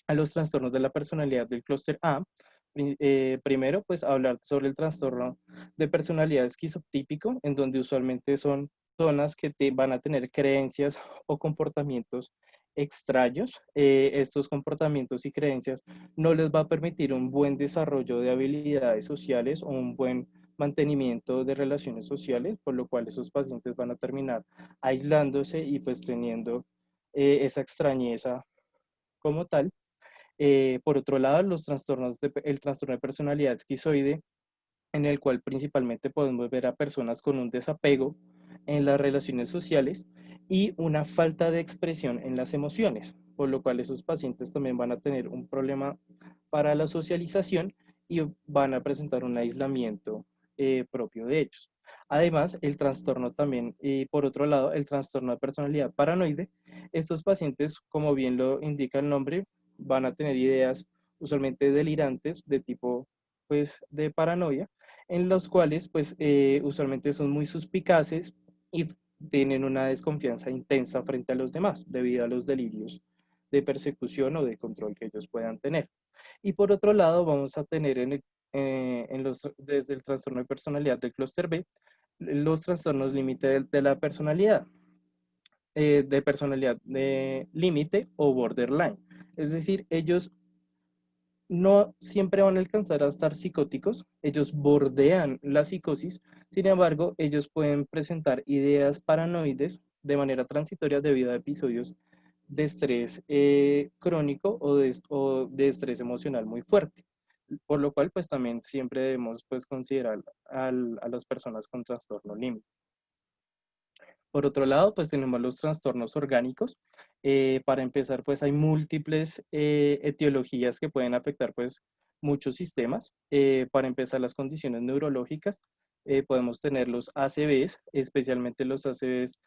a los trastornos de la personalidad del clúster A. Primero, pues hablar sobre el trastorno de personalidad esquizotípico, en donde usualmente son personas que van a tener creencias o comportamientos extraños. Estos comportamientos y creencias no les va a permitir un buen desarrollo de habilidades sociales o un buen mantenimiento de relaciones sociales, por lo cual esos pacientes van a terminar aislándose y pues teniendo esa extrañeza como tal. Por otro lado, el trastorno de personalidad esquizoide, en el cual principalmente podemos ver a personas con un desapego en las relaciones sociales y una falta de expresión en las emociones, por lo cual esos pacientes también van a tener un problema para la socialización y van a presentar un aislamiento propio de ellos. Además, el trastorno también, por otro lado, el trastorno de personalidad paranoide, estos pacientes, como bien lo indica el nombre, van a tener ideas usualmente delirantes de tipo, pues, de paranoia, en los cuales, pues, usualmente son muy suspicaces y tienen una desconfianza intensa frente a los demás debido a los delirios de persecución o de control que ellos puedan tener. Y por otro lado, vamos a tener desde el trastorno de personalidad del clúster B, los trastornos límite de la personalidad, de personalidad de límite o borderline. Es decir, ellos no siempre van a alcanzar a estar psicóticos, ellos bordean la psicosis, sin embargo, ellos pueden presentar ideas paranoides de manera transitoria debido a episodios de estrés crónico o de estrés emocional muy fuerte. por lo cual pues también siempre debemos pues considerar a las personas con trastorno límbico. Por otro lado, pues tenemos los trastornos orgánicos. Para empezar, pues hay múltiples etiologías que pueden afectar pues muchos sistemas. Para empezar, las condiciones neurológicas, podemos tener los ACVs, especialmente los ACVs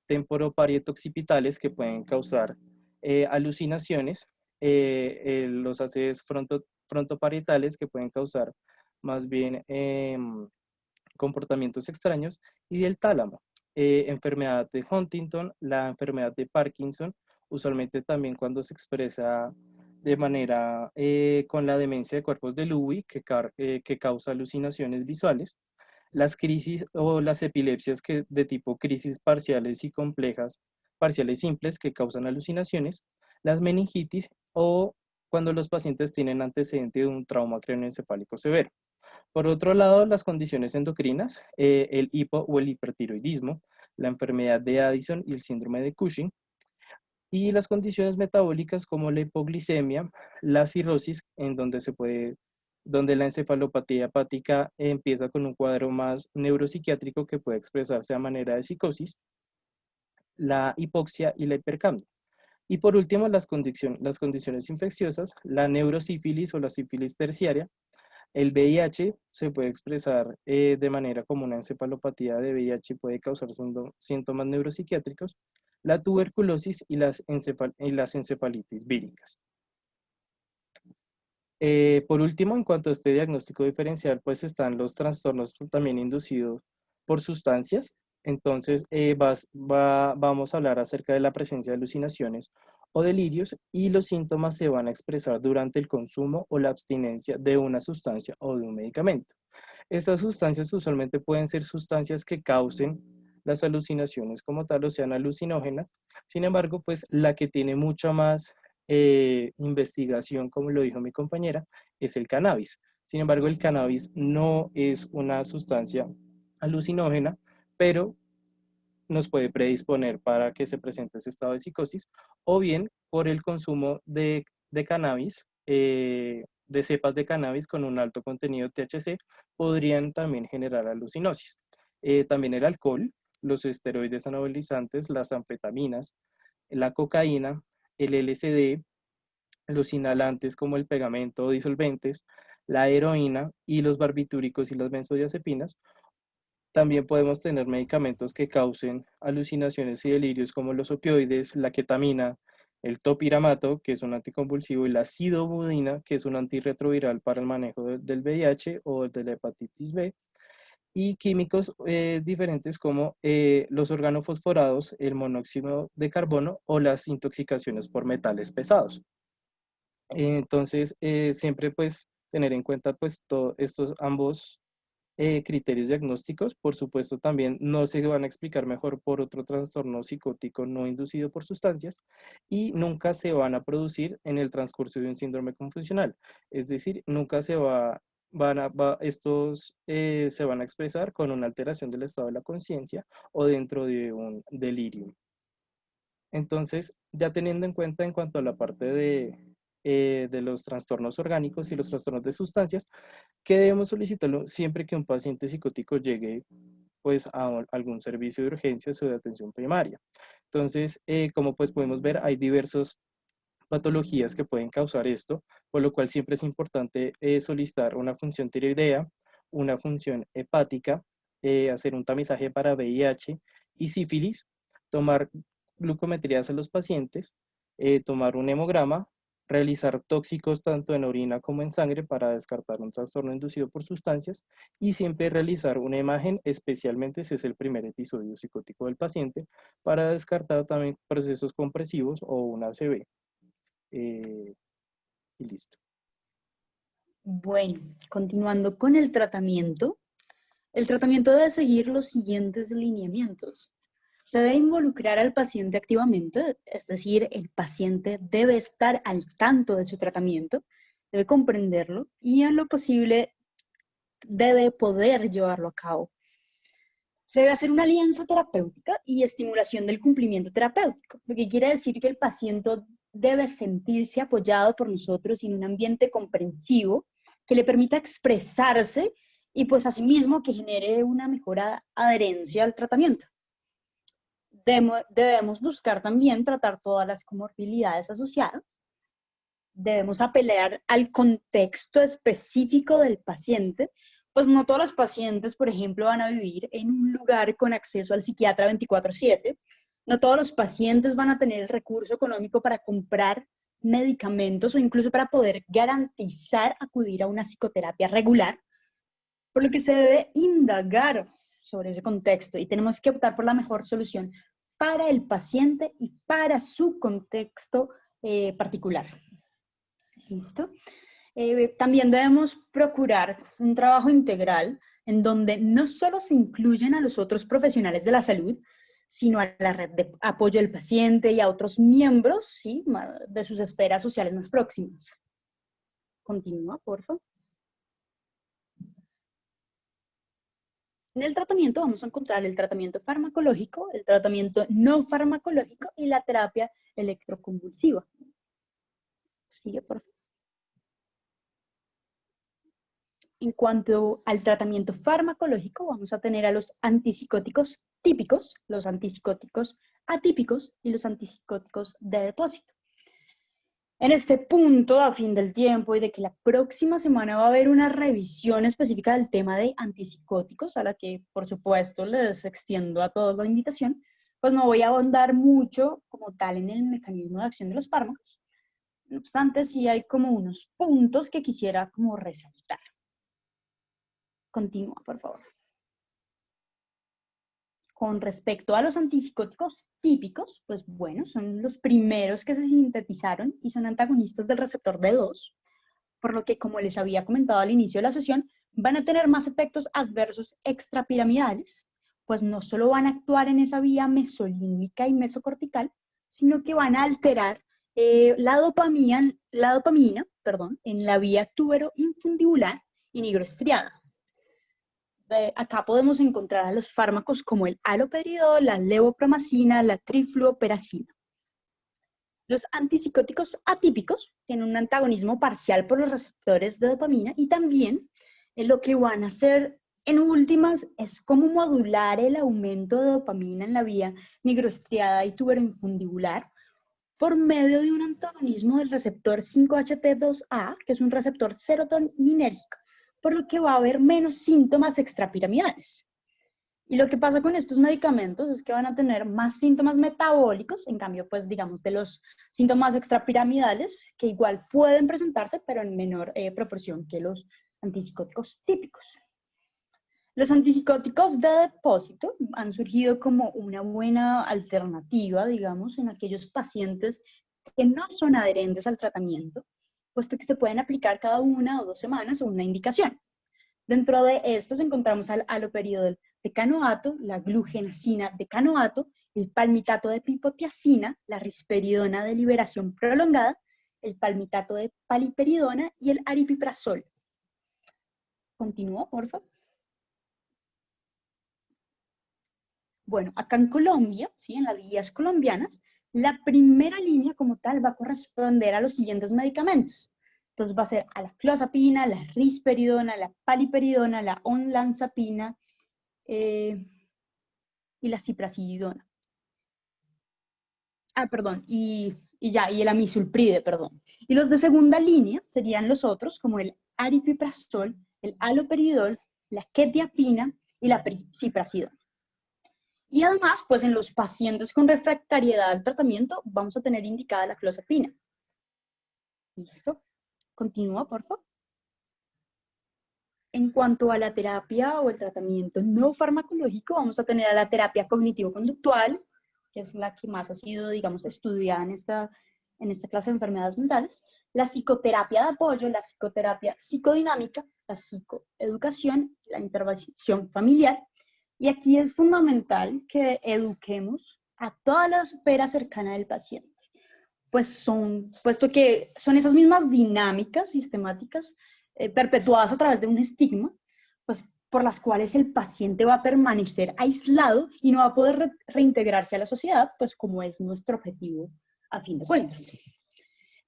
temporoparietoccipitales que pueden causar alucinaciones, los ACVs frontoparietales que pueden causar más bien comportamientos extraños, y del tálamo. Enfermedad de Huntington, la enfermedad de Parkinson, usualmente también cuando se expresa de manera con la demencia de cuerpos de Lewy, que causa alucinaciones visuales, las crisis o las epilepsias de tipo crisis parciales y complejas, parciales simples que causan alucinaciones, las meningitis o cuando los pacientes tienen antecedente de un trauma craneoencefálico severo. Por otro lado, las condiciones endocrinas, el hipo o el hipertiroidismo, la enfermedad de Addison y el síndrome de Cushing, y las condiciones metabólicas como la hipoglicemia, la cirrosis, donde la encefalopatía hepática empieza con un cuadro más neuropsiquiátrico que puede expresarse a manera de psicosis, la hipoxia y la hipercapnia. Y por último, las condiciones infecciosas, la neurosífilis o la sífilis terciaria. El VIH se puede expresar de manera como una encefalopatía de VIH, puede causar síntomas neuropsiquiátricos, la tuberculosis y las encefalitis víricas. Por último, en cuanto a este diagnóstico diferencial, pues están los trastornos también inducidos por sustancias. Entonces, vamos a hablar acerca de la presencia de alucinaciones o delirios, y los síntomas se van a expresar durante el consumo o la abstinencia de una sustancia o de un medicamento. Estas sustancias usualmente pueden ser sustancias que causen las alucinaciones como tal, o sean alucinógenas. Sin embargo, pues la que tiene mucha más investigación, como lo dijo mi compañera, es el cannabis. Sin embargo, el cannabis no es una sustancia alucinógena, pero nos puede predisponer para que se presente ese estado de psicosis, o bien por el consumo de cannabis, de cepas de cannabis con un alto contenido de THC, podrían también generar alucinosis. También el alcohol, los esteroides anabolizantes, las anfetaminas, la cocaína, el LSD, los inhalantes como el pegamento o disolventes, la heroína y los barbitúricos y las benzodiazepinas. También podemos tener medicamentos que causen alucinaciones y delirios como los opioides, la ketamina, el topiramato, que es un anticonvulsivo, y la sidobudina, que es un antirretroviral para el manejo del VIH o de la hepatitis B, y químicos diferentes como los organofosforados, el monóxido de carbono o las intoxicaciones por metales pesados. Entonces, siempre pues tener en cuenta pues todos estos ambos criterios diagnósticos. Por supuesto, también no se van a explicar mejor por otro trastorno psicótico no inducido por sustancias, y nunca se van a producir en el transcurso de un síndrome confusional. Es decir, nunca estos se van a expresar con una alteración del estado de la conciencia o dentro de un delirio. Entonces, ya teniendo en cuenta en cuanto a la parte de los trastornos orgánicos y los trastornos de sustancias, que debemos solicitarlo siempre que un paciente psicótico llegue pues a algún servicio de urgencias o de atención primaria. Entonces, como pues podemos ver, hay diversas patologías que pueden causar esto, por lo cual siempre es importante solicitar una función tiroidea, una función hepática, hacer un tamizaje para VIH y sífilis, tomar glucometrías a los pacientes, tomar un hemograma, realizar tóxicos tanto en orina como en sangre para descartar un trastorno inducido por sustancias, y siempre realizar una imagen, especialmente si es el primer episodio psicótico del paciente, para descartar también procesos compresivos o una ACV. Y listo. Bueno, continuando con el tratamiento debe seguir los siguientes lineamientos. Se debe involucrar al paciente activamente, es decir, el paciente debe estar al tanto de su tratamiento, debe comprenderlo y en lo posible debe poder llevarlo a cabo. Se debe hacer una alianza terapéutica y estimulación del cumplimiento terapéutico, lo que quiere decir que el paciente debe sentirse apoyado por nosotros en un ambiente comprensivo que le permita expresarse y pues asimismo que genere una mejor adherencia al tratamiento. Debemos buscar también tratar todas las comorbilidades asociadas. Debemos apelar al contexto específico del paciente, pues no todos los pacientes, por ejemplo, van a vivir en un lugar con acceso al psiquiatra 24/7. No todos los pacientes van a tener el recurso económico para comprar medicamentos o incluso para poder garantizar acudir a una psicoterapia regular, por lo que se debe indagar sobre ese contexto y tenemos que optar por la mejor solución para el paciente y para su contexto particular. ¿Listo? También debemos procurar un trabajo integral en donde no solo se incluyen a los otros profesionales de la salud, sino a la red de apoyo del paciente y a otros miembros, ¿sí?, de sus esferas sociales más próximas. Continúa, por favor. En el tratamiento vamos a encontrar el tratamiento farmacológico, el tratamiento no farmacológico y la terapia electroconvulsiva. Sigue, por favor. En cuanto al tratamiento farmacológico, vamos a tener a los antipsicóticos típicos, los antipsicóticos atípicos y los antipsicóticos de depósito. En este punto, a fin del tiempo y de que la próxima semana va a haber una revisión específica del tema de antipsicóticos, a la que por supuesto les extiendo a todos la invitación, pues no voy a ahondar mucho como tal en el mecanismo de acción de los fármacos. No obstante, sí hay como unos puntos que quisiera como resaltar. Continúa, por favor. Con respecto a los antipsicóticos típicos, pues bueno, son los primeros que se sintetizaron y son antagonistas del receptor D2, por lo que, como les había comentado al inicio de la sesión, van a tener más efectos adversos extrapiramidales, pues no solo van a actuar en esa vía mesolímbica y mesocortical, sino que van a alterar la dopamina, en la vía tubero-infundibular y nigroestriada. Acá podemos encontrar a los fármacos como el haloperidol, la levopramacina, la trifluoperacina. Los antipsicóticos atípicos tienen un antagonismo parcial por los receptores de dopamina y también lo que van a hacer en últimas es como modular el aumento de dopamina en la vía nigroestriada y tuberoinfundibular por medio de un antagonismo del receptor 5-HT2A, que es un receptor serotoninérgico, por lo que va a haber menos síntomas extrapiramidales. Y lo que pasa con estos medicamentos es que van a tener más síntomas metabólicos, en cambio, pues digamos, de los síntomas extrapiramidales, que igual pueden presentarse, pero en menor proporción que los antipsicóticos típicos. Los antipsicóticos de depósito han surgido como una buena alternativa, digamos, en aquellos pacientes que no son adherentes al tratamiento, puesto que se pueden aplicar cada 1 o 2 semanas o una indicación. Dentro de estos encontramos al haloperidol decanoato, la glugenacina decanoato, el palmitato de pipotiacina, la risperidona de liberación prolongada, el palmitato de paliperidona y el aripiprazol. Continúa, por favor. Bueno, acá en Colombia, ¿sí?, en las guías colombianas, la primera línea como tal va a corresponder a los siguientes medicamentos. Entonces va a ser a la clozapina, la risperidona, la paliperidona, la onlanzapina y la ciprasidona. Y el amisulpride, perdón. Y los de segunda línea serían los otros, como el aripiprazol, el haloperidol, la quetiapina y la ciprasidona. Y además, pues en los pacientes con refractariedad al tratamiento, vamos a tener indicada la clozapina. ¿Listo? Continúa, por favor. En cuanto a la terapia o el tratamiento no farmacológico, vamos a tener a la terapia cognitivo-conductual, que es la que más ha sido, digamos, estudiada en esta clase de enfermedades mentales, la psicoterapia de apoyo, la psicoterapia psicodinámica, la psicoeducación, la intervención familiar. Y aquí es fundamental que eduquemos a toda la esfera cercana del paciente, puesto que son esas mismas dinámicas sistemáticas perpetuadas a través de un estigma, pues por las cuales el paciente va a permanecer aislado y no va a poder reintegrarse a la sociedad, pues como es nuestro objetivo a fin de cuentas.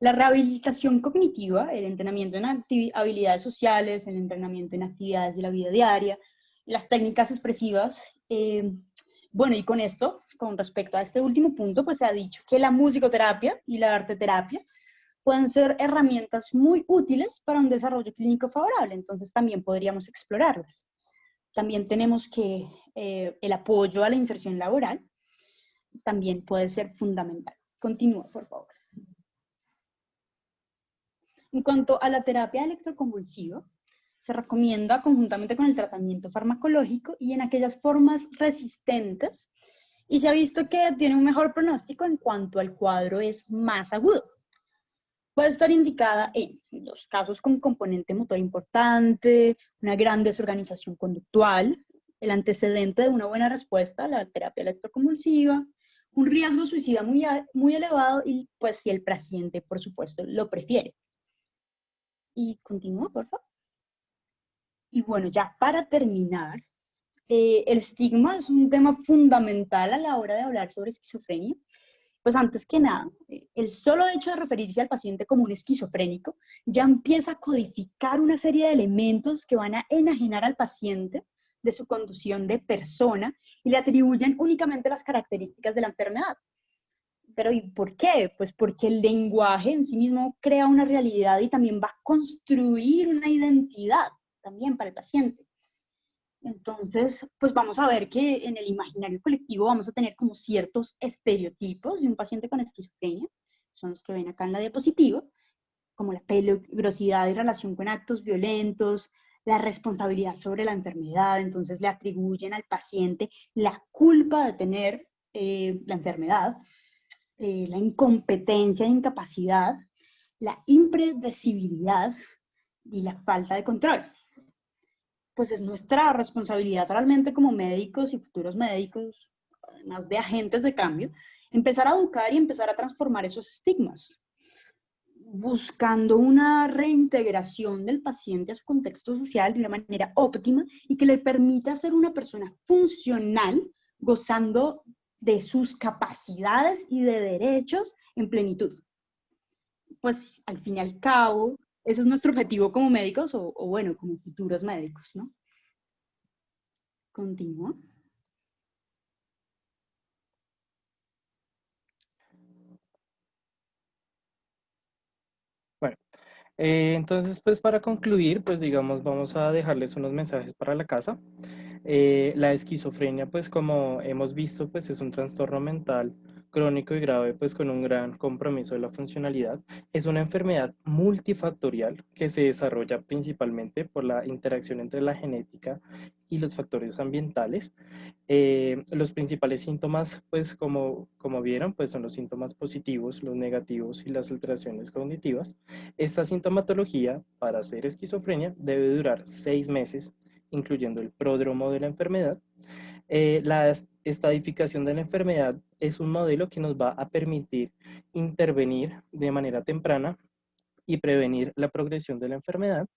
La rehabilitación cognitiva, el entrenamiento en habilidades sociales, el entrenamiento en actividades de la vida diaria, las técnicas expresivas. Bueno, y con esto, con respecto a este último punto, pues se ha dicho que la musicoterapia y la arteterapia pueden ser herramientas muy útiles para un desarrollo clínico favorable, entonces también podríamos explorarlas. También tenemos que el apoyo a la inserción laboral también puede ser fundamental. Continúa, por favor. En cuanto a la terapia electroconvulsiva, se recomienda conjuntamente con el tratamiento farmacológico y en aquellas formas resistentes, y se ha visto que tiene un mejor pronóstico en cuanto al cuadro es más agudo. Puede estar indicada en los casos con componente motor importante, una gran desorganización conductual, el antecedente de una buena respuesta a la terapia electroconvulsiva, un riesgo suicida muy elevado y pues si el paciente, por supuesto, lo prefiere. Y continúa, por favor. Y bueno, ya para terminar, el estigma es un tema fundamental a la hora de hablar sobre esquizofrenia. Pues antes que nada, el solo hecho de referirse al paciente como un esquizofrénico ya empieza a codificar una serie de elementos que van a enajenar al paciente de su condición de persona y le atribuyen únicamente las características de la enfermedad. Pero ¿y por qué? Pues porque el lenguaje en sí mismo crea una realidad y también va a construir una identidad también para el paciente. Entonces, pues vamos a ver que en el imaginario colectivo vamos a tener como ciertos estereotipos de un paciente con esquizofrenia, son los que ven acá en la diapositiva, como la peligrosidad y relación con actos violentos, la responsabilidad sobre la enfermedad, entonces le atribuyen al paciente la culpa de tener la enfermedad, la incompetencia e incapacidad, la impredecibilidad y la falta de control. Pues es nuestra responsabilidad realmente como médicos y futuros médicos, además de agentes de cambio, empezar a educar y empezar a transformar esos estigmas, buscando una reintegración del paciente a su contexto social de una manera óptima y que le permita ser una persona funcional, gozando de sus capacidades y de derechos en plenitud. Pues al fin y al cabo, ese es nuestro objetivo como médicos o bueno, como futuros médicos, ¿no? Continúa. Bueno, entonces pues para concluir, pues digamos, vamos a dejarles unos mensajes para la casa. La esquizofrenia, pues como hemos visto, pues es un trastorno mental crónico y grave, pues con un gran compromiso de la funcionalidad. Es una enfermedad multifactorial que se desarrolla principalmente por la interacción entre la genética y los factores ambientales. Los principales síntomas, pues como vieron, pues son los síntomas positivos, los negativos y las alteraciones cognitivas. Esta sintomatología para hacer esquizofrenia debe durar 6 meses, incluyendo el pródromo de la enfermedad. La estadificación de la enfermedad es un modelo que nos va a permitir intervenir de manera temprana y prevenir la progresión de la enfermedad.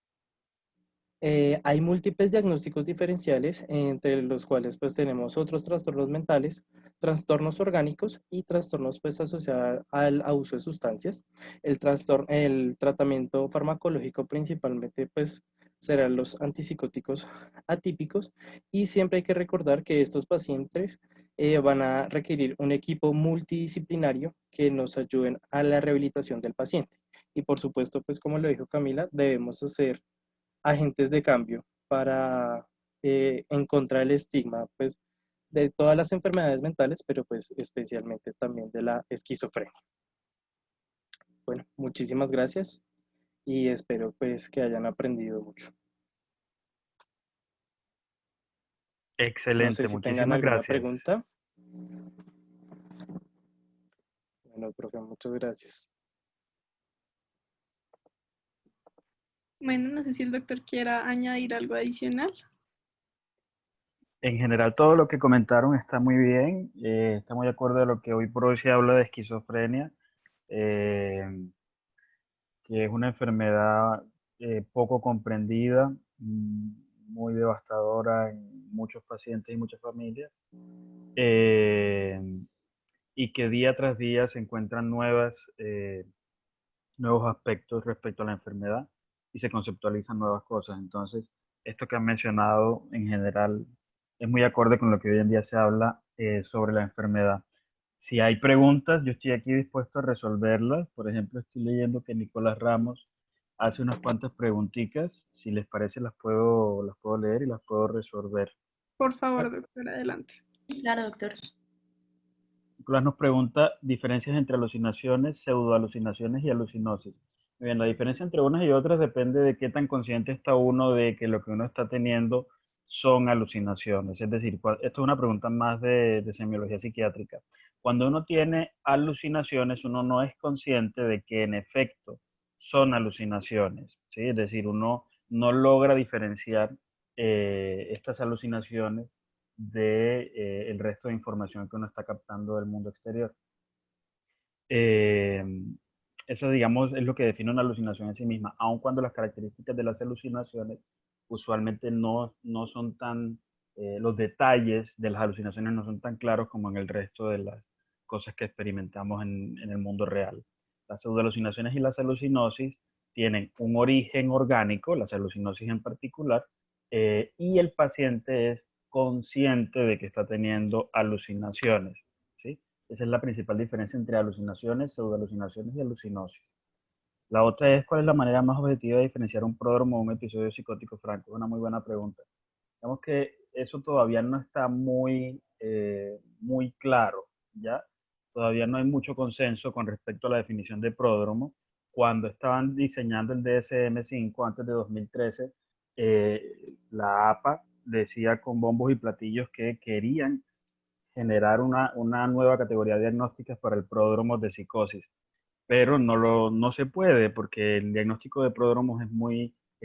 Hay múltiples diagnósticos diferenciales, entre los cuales pues tenemos otros trastornos mentales, trastornos orgánicos y trastornos pues asociados al uso de sustancias. El tratamiento farmacológico principalmente pues serán los antipsicóticos atípicos y siempre hay que recordar que estos pacientes van a requerir un equipo multidisciplinario que nos ayuden a la rehabilitación del paciente. Y por supuesto, pues como lo dijo Camila, debemos hacer agentes de cambio para encontrar el estigma pues, de todas las enfermedades mentales, pero pues especialmente también de la esquizofrenia. Bueno, muchísimas gracias y espero pues que hayan aprendido mucho. No sé Excelente, si tengan muchísimas alguna gracias. pregunta. Bueno, profe, muchas gracias. Bueno, no sé si el doctor quiera añadir algo adicional. En general, todo lo que comentaron está muy bien. Estamos de acuerdo de lo que hoy por hoy se habla de esquizofrenia, eh, que es una enfermedad poco comprendida, muy devastadora en muchos pacientes y muchas familias, y que día tras día se encuentran nuevas nuevos aspectos respecto a la enfermedad y se conceptualizan nuevas cosas. Entonces, esto que han mencionado en general es muy acorde con lo que hoy en día se habla sobre la enfermedad. Si hay preguntas, yo estoy aquí dispuesto a resolverlas. Por ejemplo, estoy leyendo que Nicolás Ramos hace unas cuantas preguntitas. Si les parece, las puedo leer y las puedo resolver. Por favor, doctor, adelante. Claro, doctor. Nicolás nos pregunta diferencias entre alucinaciones, pseudoalucinaciones y alucinosis. Bien, la diferencia entre unas y otras depende de qué tan consciente está uno de que lo que uno está teniendo son alucinaciones. Es decir, esto es una pregunta más de semiología psiquiátrica. Cuando uno tiene alucinaciones, uno no es consciente de que en efecto son alucinaciones, ¿sí? Es decir, uno no logra diferenciar estas alucinaciones de el resto de información que uno está captando del mundo exterior. Eh, Eso, digamos, es lo que define una alucinación en sí misma, aun cuando las características de las alucinaciones usualmente no son tan, los detalles de las alucinaciones no son tan claros como en el resto de las cosas que experimentamos en el mundo real. Las pseudoalucinaciones y las alucinosis tienen un origen orgánico, las alucinosis en particular, y el paciente es consciente de que está teniendo alucinaciones, ¿sí? Esa es la principal diferencia entre alucinaciones, pseudoalucinaciones y alucinosis. La otra es cuál es la manera más objetiva de diferenciar un pródromo de un episodio psicótico franco. Es una muy buena pregunta. Digamos que eso todavía no está muy claro, ¿ya? Todavía no hay mucho consenso con respecto a la definición de pródromo. Cuando estaban diseñando el DSM-5 antes de 2013, la APA decía con bombos y platillos que querían generar una nueva categoría diagnóstica para el pródromo de psicosis, pero no se puede porque el diagnóstico de pródromos es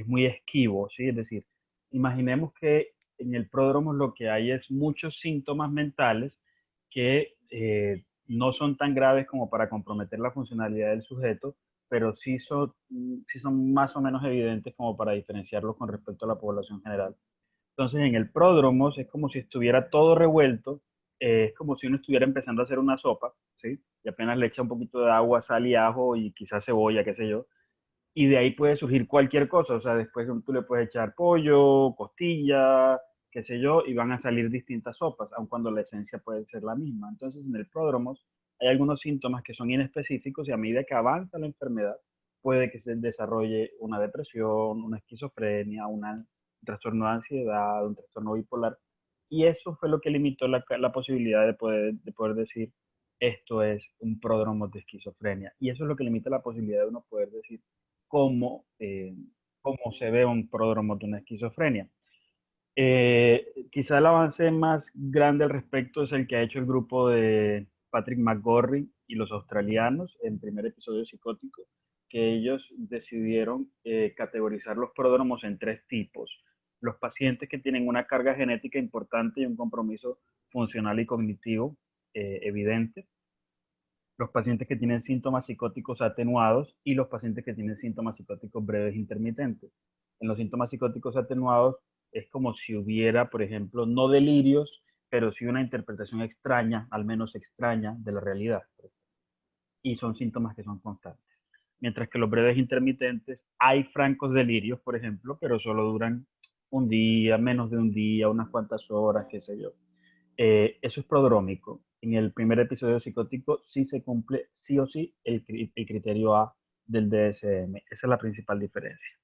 muy esquivo, ¿sí? Es decir, imaginemos que en el pródromo lo que hay es muchos síntomas mentales que no son tan graves como para comprometer la funcionalidad del sujeto, pero sí son más o menos evidentes como para diferenciarlos con respecto a la población general. Entonces, en el pródromos es como si estuviera todo revuelto, es como si uno estuviera empezando a hacer una sopa, ¿sí? Y apenas le echa un poquito de agua, sal y ajo y quizás cebolla, qué sé yo. Y de ahí puede surgir cualquier cosa, o sea, después tú le puedes echar pollo, costilla, qué sé yo, y van a salir distintas sopas, aun cuando la esencia puede ser la misma. Entonces, en el pródromos hay algunos síntomas que son inespecíficos y a medida que avanza la enfermedad, puede que se desarrolle una depresión, una esquizofrenia, un trastorno de ansiedad, un trastorno bipolar. Y eso fue lo que limitó la posibilidad de poder decir esto es un pródromo de esquizofrenia. Y eso es lo que limita la posibilidad de uno poder decir cómo, cómo se ve un pródromo de una esquizofrenia. Quizá el avance más grande al respecto es el que ha hecho el grupo de Patrick McGorry y los australianos en primer episodio psicótico, que ellos decidieron categorizar los pródromos en tres tipos. Los pacientes que tienen una carga genética importante y un compromiso funcional y cognitivo evidente, los pacientes que tienen síntomas psicóticos atenuados y los pacientes que tienen síntomas psicóticos breves intermitentes. En los síntomas psicóticos atenuados es como si hubiera, por ejemplo, no delirios, pero sí una interpretación extraña, al menos extraña, de la realidad. Y son síntomas que son constantes. Mientras que los breves intermitentes, hay francos delirios, por ejemplo, pero solo duran un día, menos de un día, unas cuantas horas, qué sé yo. Eso es prodrómico. En el primer episodio psicótico sí se cumple sí o sí el criterio A del DSM. Esa es la principal diferencia.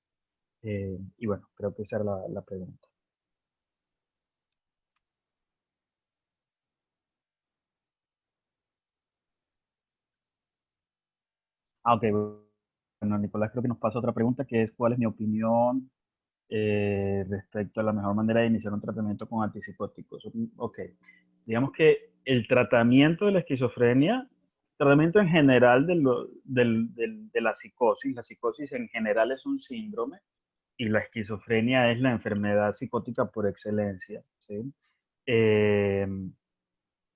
Y bueno, creo que esa era la pregunta. Ah, ok. Bueno, Nicolás, creo que nos pasa otra pregunta que es ¿cuál es mi opinión respecto a la mejor manera de iniciar un tratamiento con antipsicóticos? Ok. Digamos que el tratamiento de la esquizofrenia, tratamiento en general de la psicosis en general es un síndrome y la esquizofrenia es la enfermedad psicótica por excelencia, ¿sí? Eh,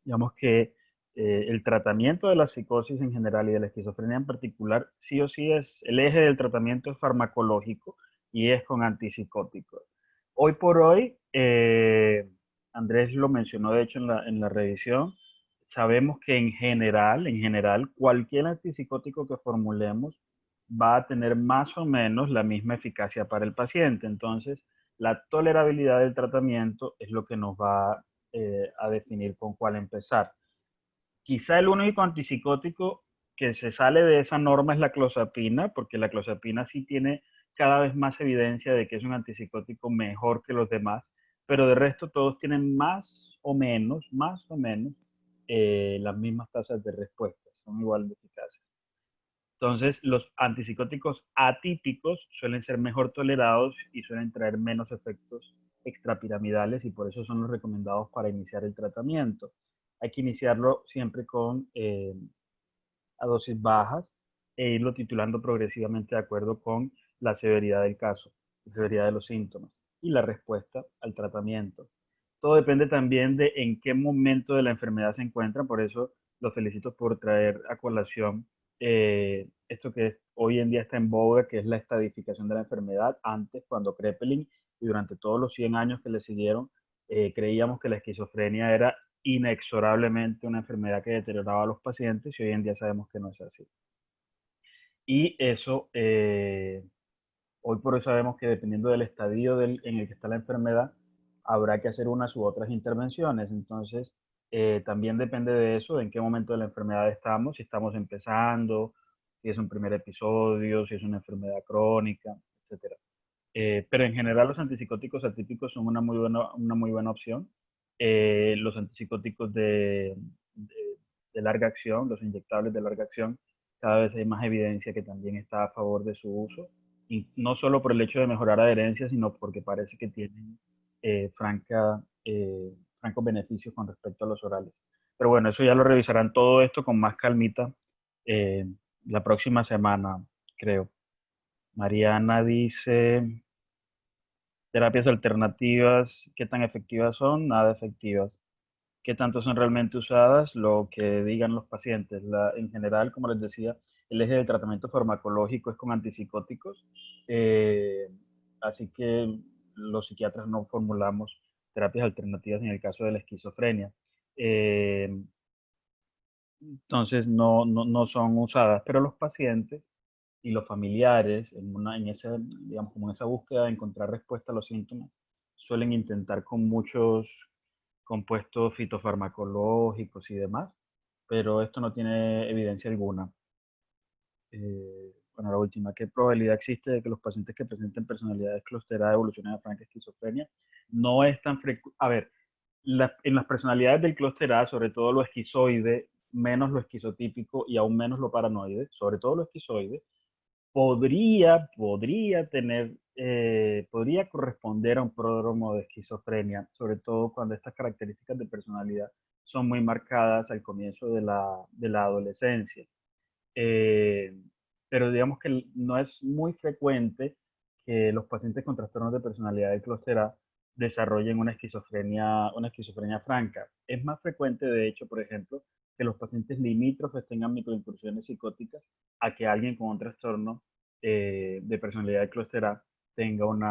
digamos que el tratamiento de la psicosis en general y de la esquizofrenia en particular, sí o sí el eje del tratamiento es farmacológico y es con antipsicóticos. Hoy por hoy, Andrés lo mencionó de hecho en la revisión, sabemos que en general, cualquier antipsicótico que formulemos va a tener más o menos la misma eficacia para el paciente. Entonces, la tolerabilidad del tratamiento es lo que nos va a definir con cuál empezar. Quizá el único antipsicótico que se sale de esa norma es la clozapina, porque la clozapina sí tiene cada vez más evidencia de que es un antipsicótico mejor que los demás, pero de resto todos tienen más o menos, las mismas tasas de respuesta, son igual de eficaces. Entonces, los antipsicóticos atípicos suelen ser mejor tolerados y suelen traer menos efectos extrapiramidales y por eso son los recomendados para iniciar el tratamiento. Hay que iniciarlo siempre a dosis bajas e irlo titulando progresivamente de acuerdo con la severidad del caso, la severidad de los síntomas y la respuesta al tratamiento. Todo depende también de en qué momento de la enfermedad se encuentra, por eso los felicito por traer a colación esto que hoy en día está en boga, que es la estadificación de la enfermedad. Antes, cuando Kraepelin y durante todos los 100 años que le siguieron, creíamos que la esquizofrenia era inexorablemente una enfermedad que deterioraba a los pacientes y hoy en día sabemos que no es así. Y eso, hoy por hoy sabemos que dependiendo del estadio en el que está la enfermedad, habrá que hacer unas u otras intervenciones. Entonces, también depende de eso, de en qué momento de la enfermedad estamos, si estamos empezando, si es un primer episodio, si es una enfermedad crónica, etc. Pero en general los antipsicóticos atípicos son una muy buena opción. Los antipsicóticos de larga acción, los inyectables de larga acción, cada vez hay más evidencia que también está a favor de su uso. Y no solo por el hecho de mejorar adherencia, sino porque parece que tienen francos beneficios con respecto a los orales. Pero bueno, eso ya lo revisarán todo esto con más calmita eh, la próxima semana, creo. Mariana dice, terapias alternativas, ¿qué tan efectivas son? Nada efectivas. ¿Qué tanto son realmente usadas? Lo que digan los pacientes. En general, como les decía, el eje del tratamiento farmacológico es con antipsicóticos, eh, así que los psiquiatras no formulamos terapias alternativas en el caso de la esquizofrenia. Eh, entonces, no son usadas, pero los pacientes y los familiares, digamos, como en esa búsqueda de encontrar respuesta a los síntomas, suelen intentar con muchos compuestos fitofarmacológicos y demás, pero esto no tiene evidencia alguna. Bueno, la última, ¿qué probabilidad existe de que los pacientes que presenten personalidades clusteradas evolucionen a franca esquizofrenia? No es tan frecuente. A ver, en las personalidades del clúster A, sobre todo lo esquizoide, menos lo esquizotípico y aún menos lo paranoide, sobre todo lo esquizoide, podría corresponder a un pródromo de esquizofrenia, sobre todo cuando estas características de personalidad son muy marcadas al comienzo de la adolescencia. Eh, pero digamos que no es muy frecuente que los pacientes con trastornos de personalidad de clúster A desarrollen una esquizofrenia franca. Es más frecuente, de hecho, por ejemplo, que los pacientes limítrofes tengan microincursiones psicóticas a que alguien con un trastorno de personalidad de clúster A tenga un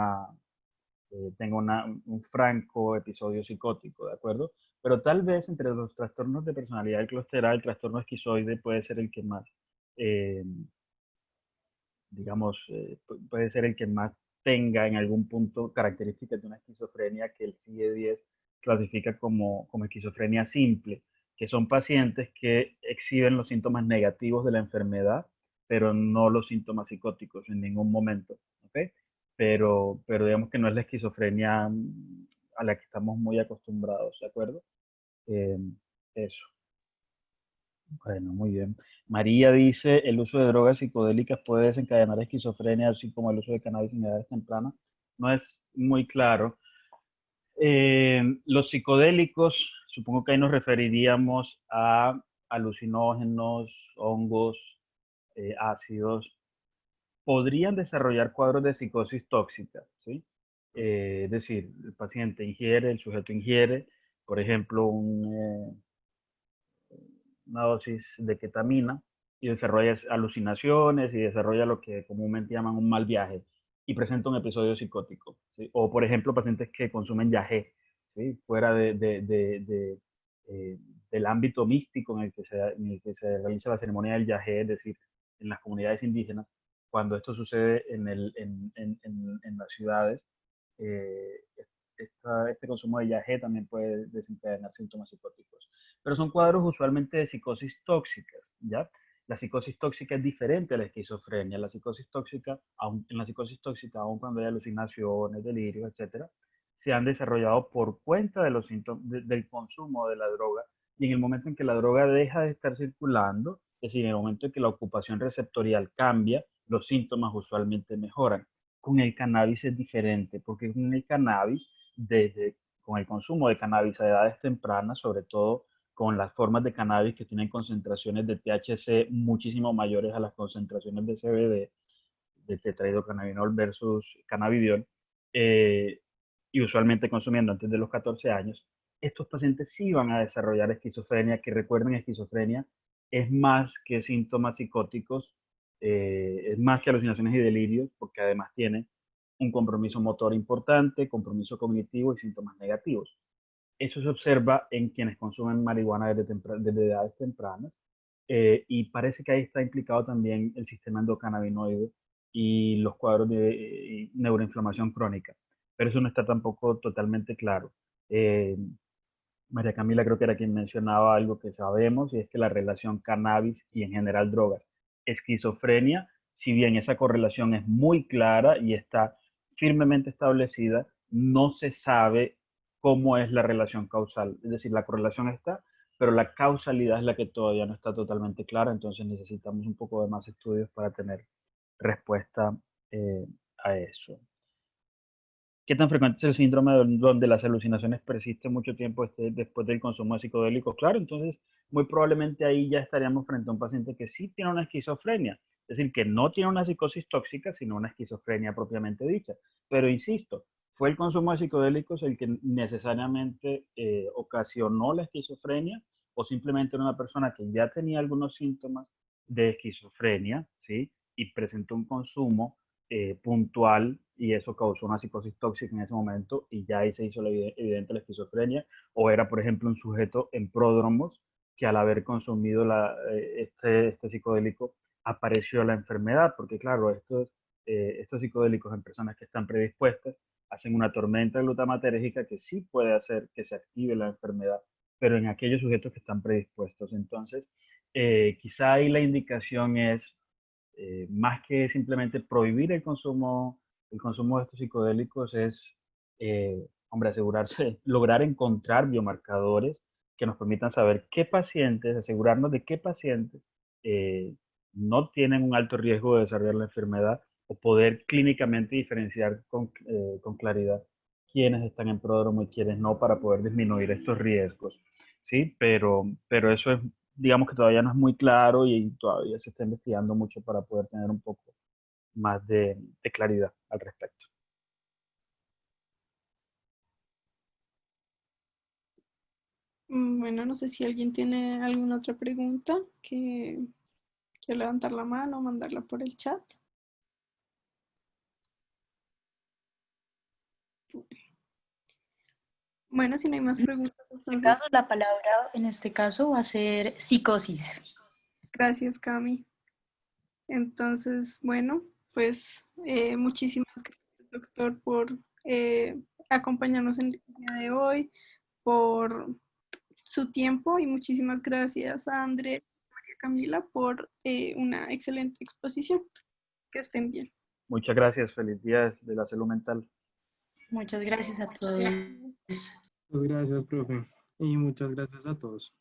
franco episodio psicótico, ¿de acuerdo? Pero tal vez entre los trastornos de personalidad del clúster A, el trastorno esquizoide puede ser el que más eh, digamos, puede ser el que más tenga en algún punto características de una esquizofrenia que el CIE-10 clasifica como esquizofrenia simple, que son pacientes que exhiben los síntomas negativos de la enfermedad, pero no los síntomas psicóticos en ningún momento, ¿ok? Pero digamos que no es la esquizofrenia a la que estamos muy acostumbrados, ¿de acuerdo? Eh, eso. Bueno, muy bien. María dice, el uso de drogas psicodélicas puede desencadenar esquizofrenia, así como el uso de cannabis en edades tempranas. No es muy claro. Los psicodélicos, supongo que ahí nos referiríamos a alucinógenos, hongos, ácidos, podrían desarrollar cuadros de psicosis tóxica, ¿sí? Es decir, el paciente ingiere, el sujeto ingiere, por ejemplo, una dosis de ketamina y desarrolla alucinaciones y desarrolla lo que comúnmente llaman un mal viaje y presenta un episodio psicótico. ¿Sí? O, por ejemplo, pacientes que consumen yagé, ¿sí? Fuera del ámbito místico en el que se realiza la ceremonia del yagé, es decir, en las comunidades indígenas, cuando esto sucede en las ciudades, eh, este consumo de yagé también puede desencadenar síntomas psicóticos. Pero son cuadros usualmente de psicosis tóxicas, ¿ya? La psicosis tóxica es diferente a la esquizofrenia. La psicosis tóxica, en la psicosis tóxica, aun cuando hay alucinaciones, delirios, etcétera, se han desarrollado por cuenta de los síntomas, del consumo de la droga. Y en el momento en que la droga deja de estar circulando, es decir, en el momento en que la ocupación receptorial cambia, los síntomas usualmente mejoran. Con el cannabis es diferente, porque con el cannabis, con el consumo de cannabis a edades tempranas, sobre todo con las formas de cannabis que tienen concentraciones de THC muchísimo mayores a las concentraciones de CBD, de tetrahidrocannabinol versus cannabidiol, eh, y usualmente consumiendo antes de los 14 años, estos pacientes sí van a desarrollar esquizofrenia, que recuerden, esquizofrenia es más que síntomas psicóticos, es más que alucinaciones y delirios, porque además tiene un compromiso motor importante, compromiso cognitivo y síntomas negativos. Eso se observa en quienes consumen marihuana desde edades tempranas, y parece que ahí está implicado también el sistema endocannabinoide y los cuadros de neuroinflamación crónica, pero eso no está tampoco totalmente claro. Eh, María Camila creo que era quien mencionaba algo que sabemos, y es que la relación cannabis y en general drogas, esquizofrenia, si bien esa correlación es muy clara y está firmemente establecida, no se sabe cómo es la relación causal. Es decir, la correlación está, pero la causalidad es la que todavía no está totalmente clara, entonces necesitamos un poco de más estudios para tener respuesta eh, a eso. ¿Qué tan frecuente es el síndrome donde las alucinaciones persisten mucho tiempo después del consumo de psicodélicos? Claro, entonces muy probablemente ahí ya estaríamos frente a un paciente que sí tiene una esquizofrenia, es decir, que no tiene una psicosis tóxica, sino una esquizofrenia propiamente dicha. Pero insisto, fue el consumo de psicodélicos el que necesariamente ocasionó la esquizofrenia, o simplemente era una persona que ya tenía algunos síntomas de esquizofrenia, ¿sí? Y presentó un consumo puntual, y eso causó una psicosis tóxica en ese momento, y ya ahí se hizo evidente la esquizofrenia. O era, por ejemplo, un sujeto en pródromos que al haber consumido este psicodélico apareció la enfermedad, porque claro, estos psicodélicos en personas que están predispuestas hacen una tormenta glutamatérgica que sí puede hacer que se active la enfermedad, pero en aquellos sujetos que están predispuestos. Entonces, quizá ahí la indicación es, más que simplemente prohibir el consumo de estos psicodélicos, es, hombre, asegurarse, lograr encontrar biomarcadores que nos permitan saber qué pacientes, asegurarnos de qué pacientes eh, no tienen un alto riesgo de desarrollar la enfermedad, o poder clínicamente diferenciar con claridad quiénes están en pródromo y quiénes no, para poder disminuir estos riesgos. Sí, pero eso es, digamos que todavía no es muy claro, y todavía se está investigando mucho para poder tener un poco más de claridad al respecto. Bueno, no sé si alguien tiene alguna otra pregunta que quiera levantar la mano o mandarla por el chat. Bueno, si no hay más preguntas, En este entonces, caso, la palabra en este caso va a ser psicosis. gracias, Cami. Entonces, bueno, pues muchísimas gracias, doctor, por acompañarnos en el día de hoy, por su tiempo, y muchísimas gracias a André y María Camila por una excelente exposición. Que estén bien. Muchas gracias, feliz día de la salud mental. Muchas gracias a todos. Gracias. Muchas gracias, profe. Y muchas gracias a todos.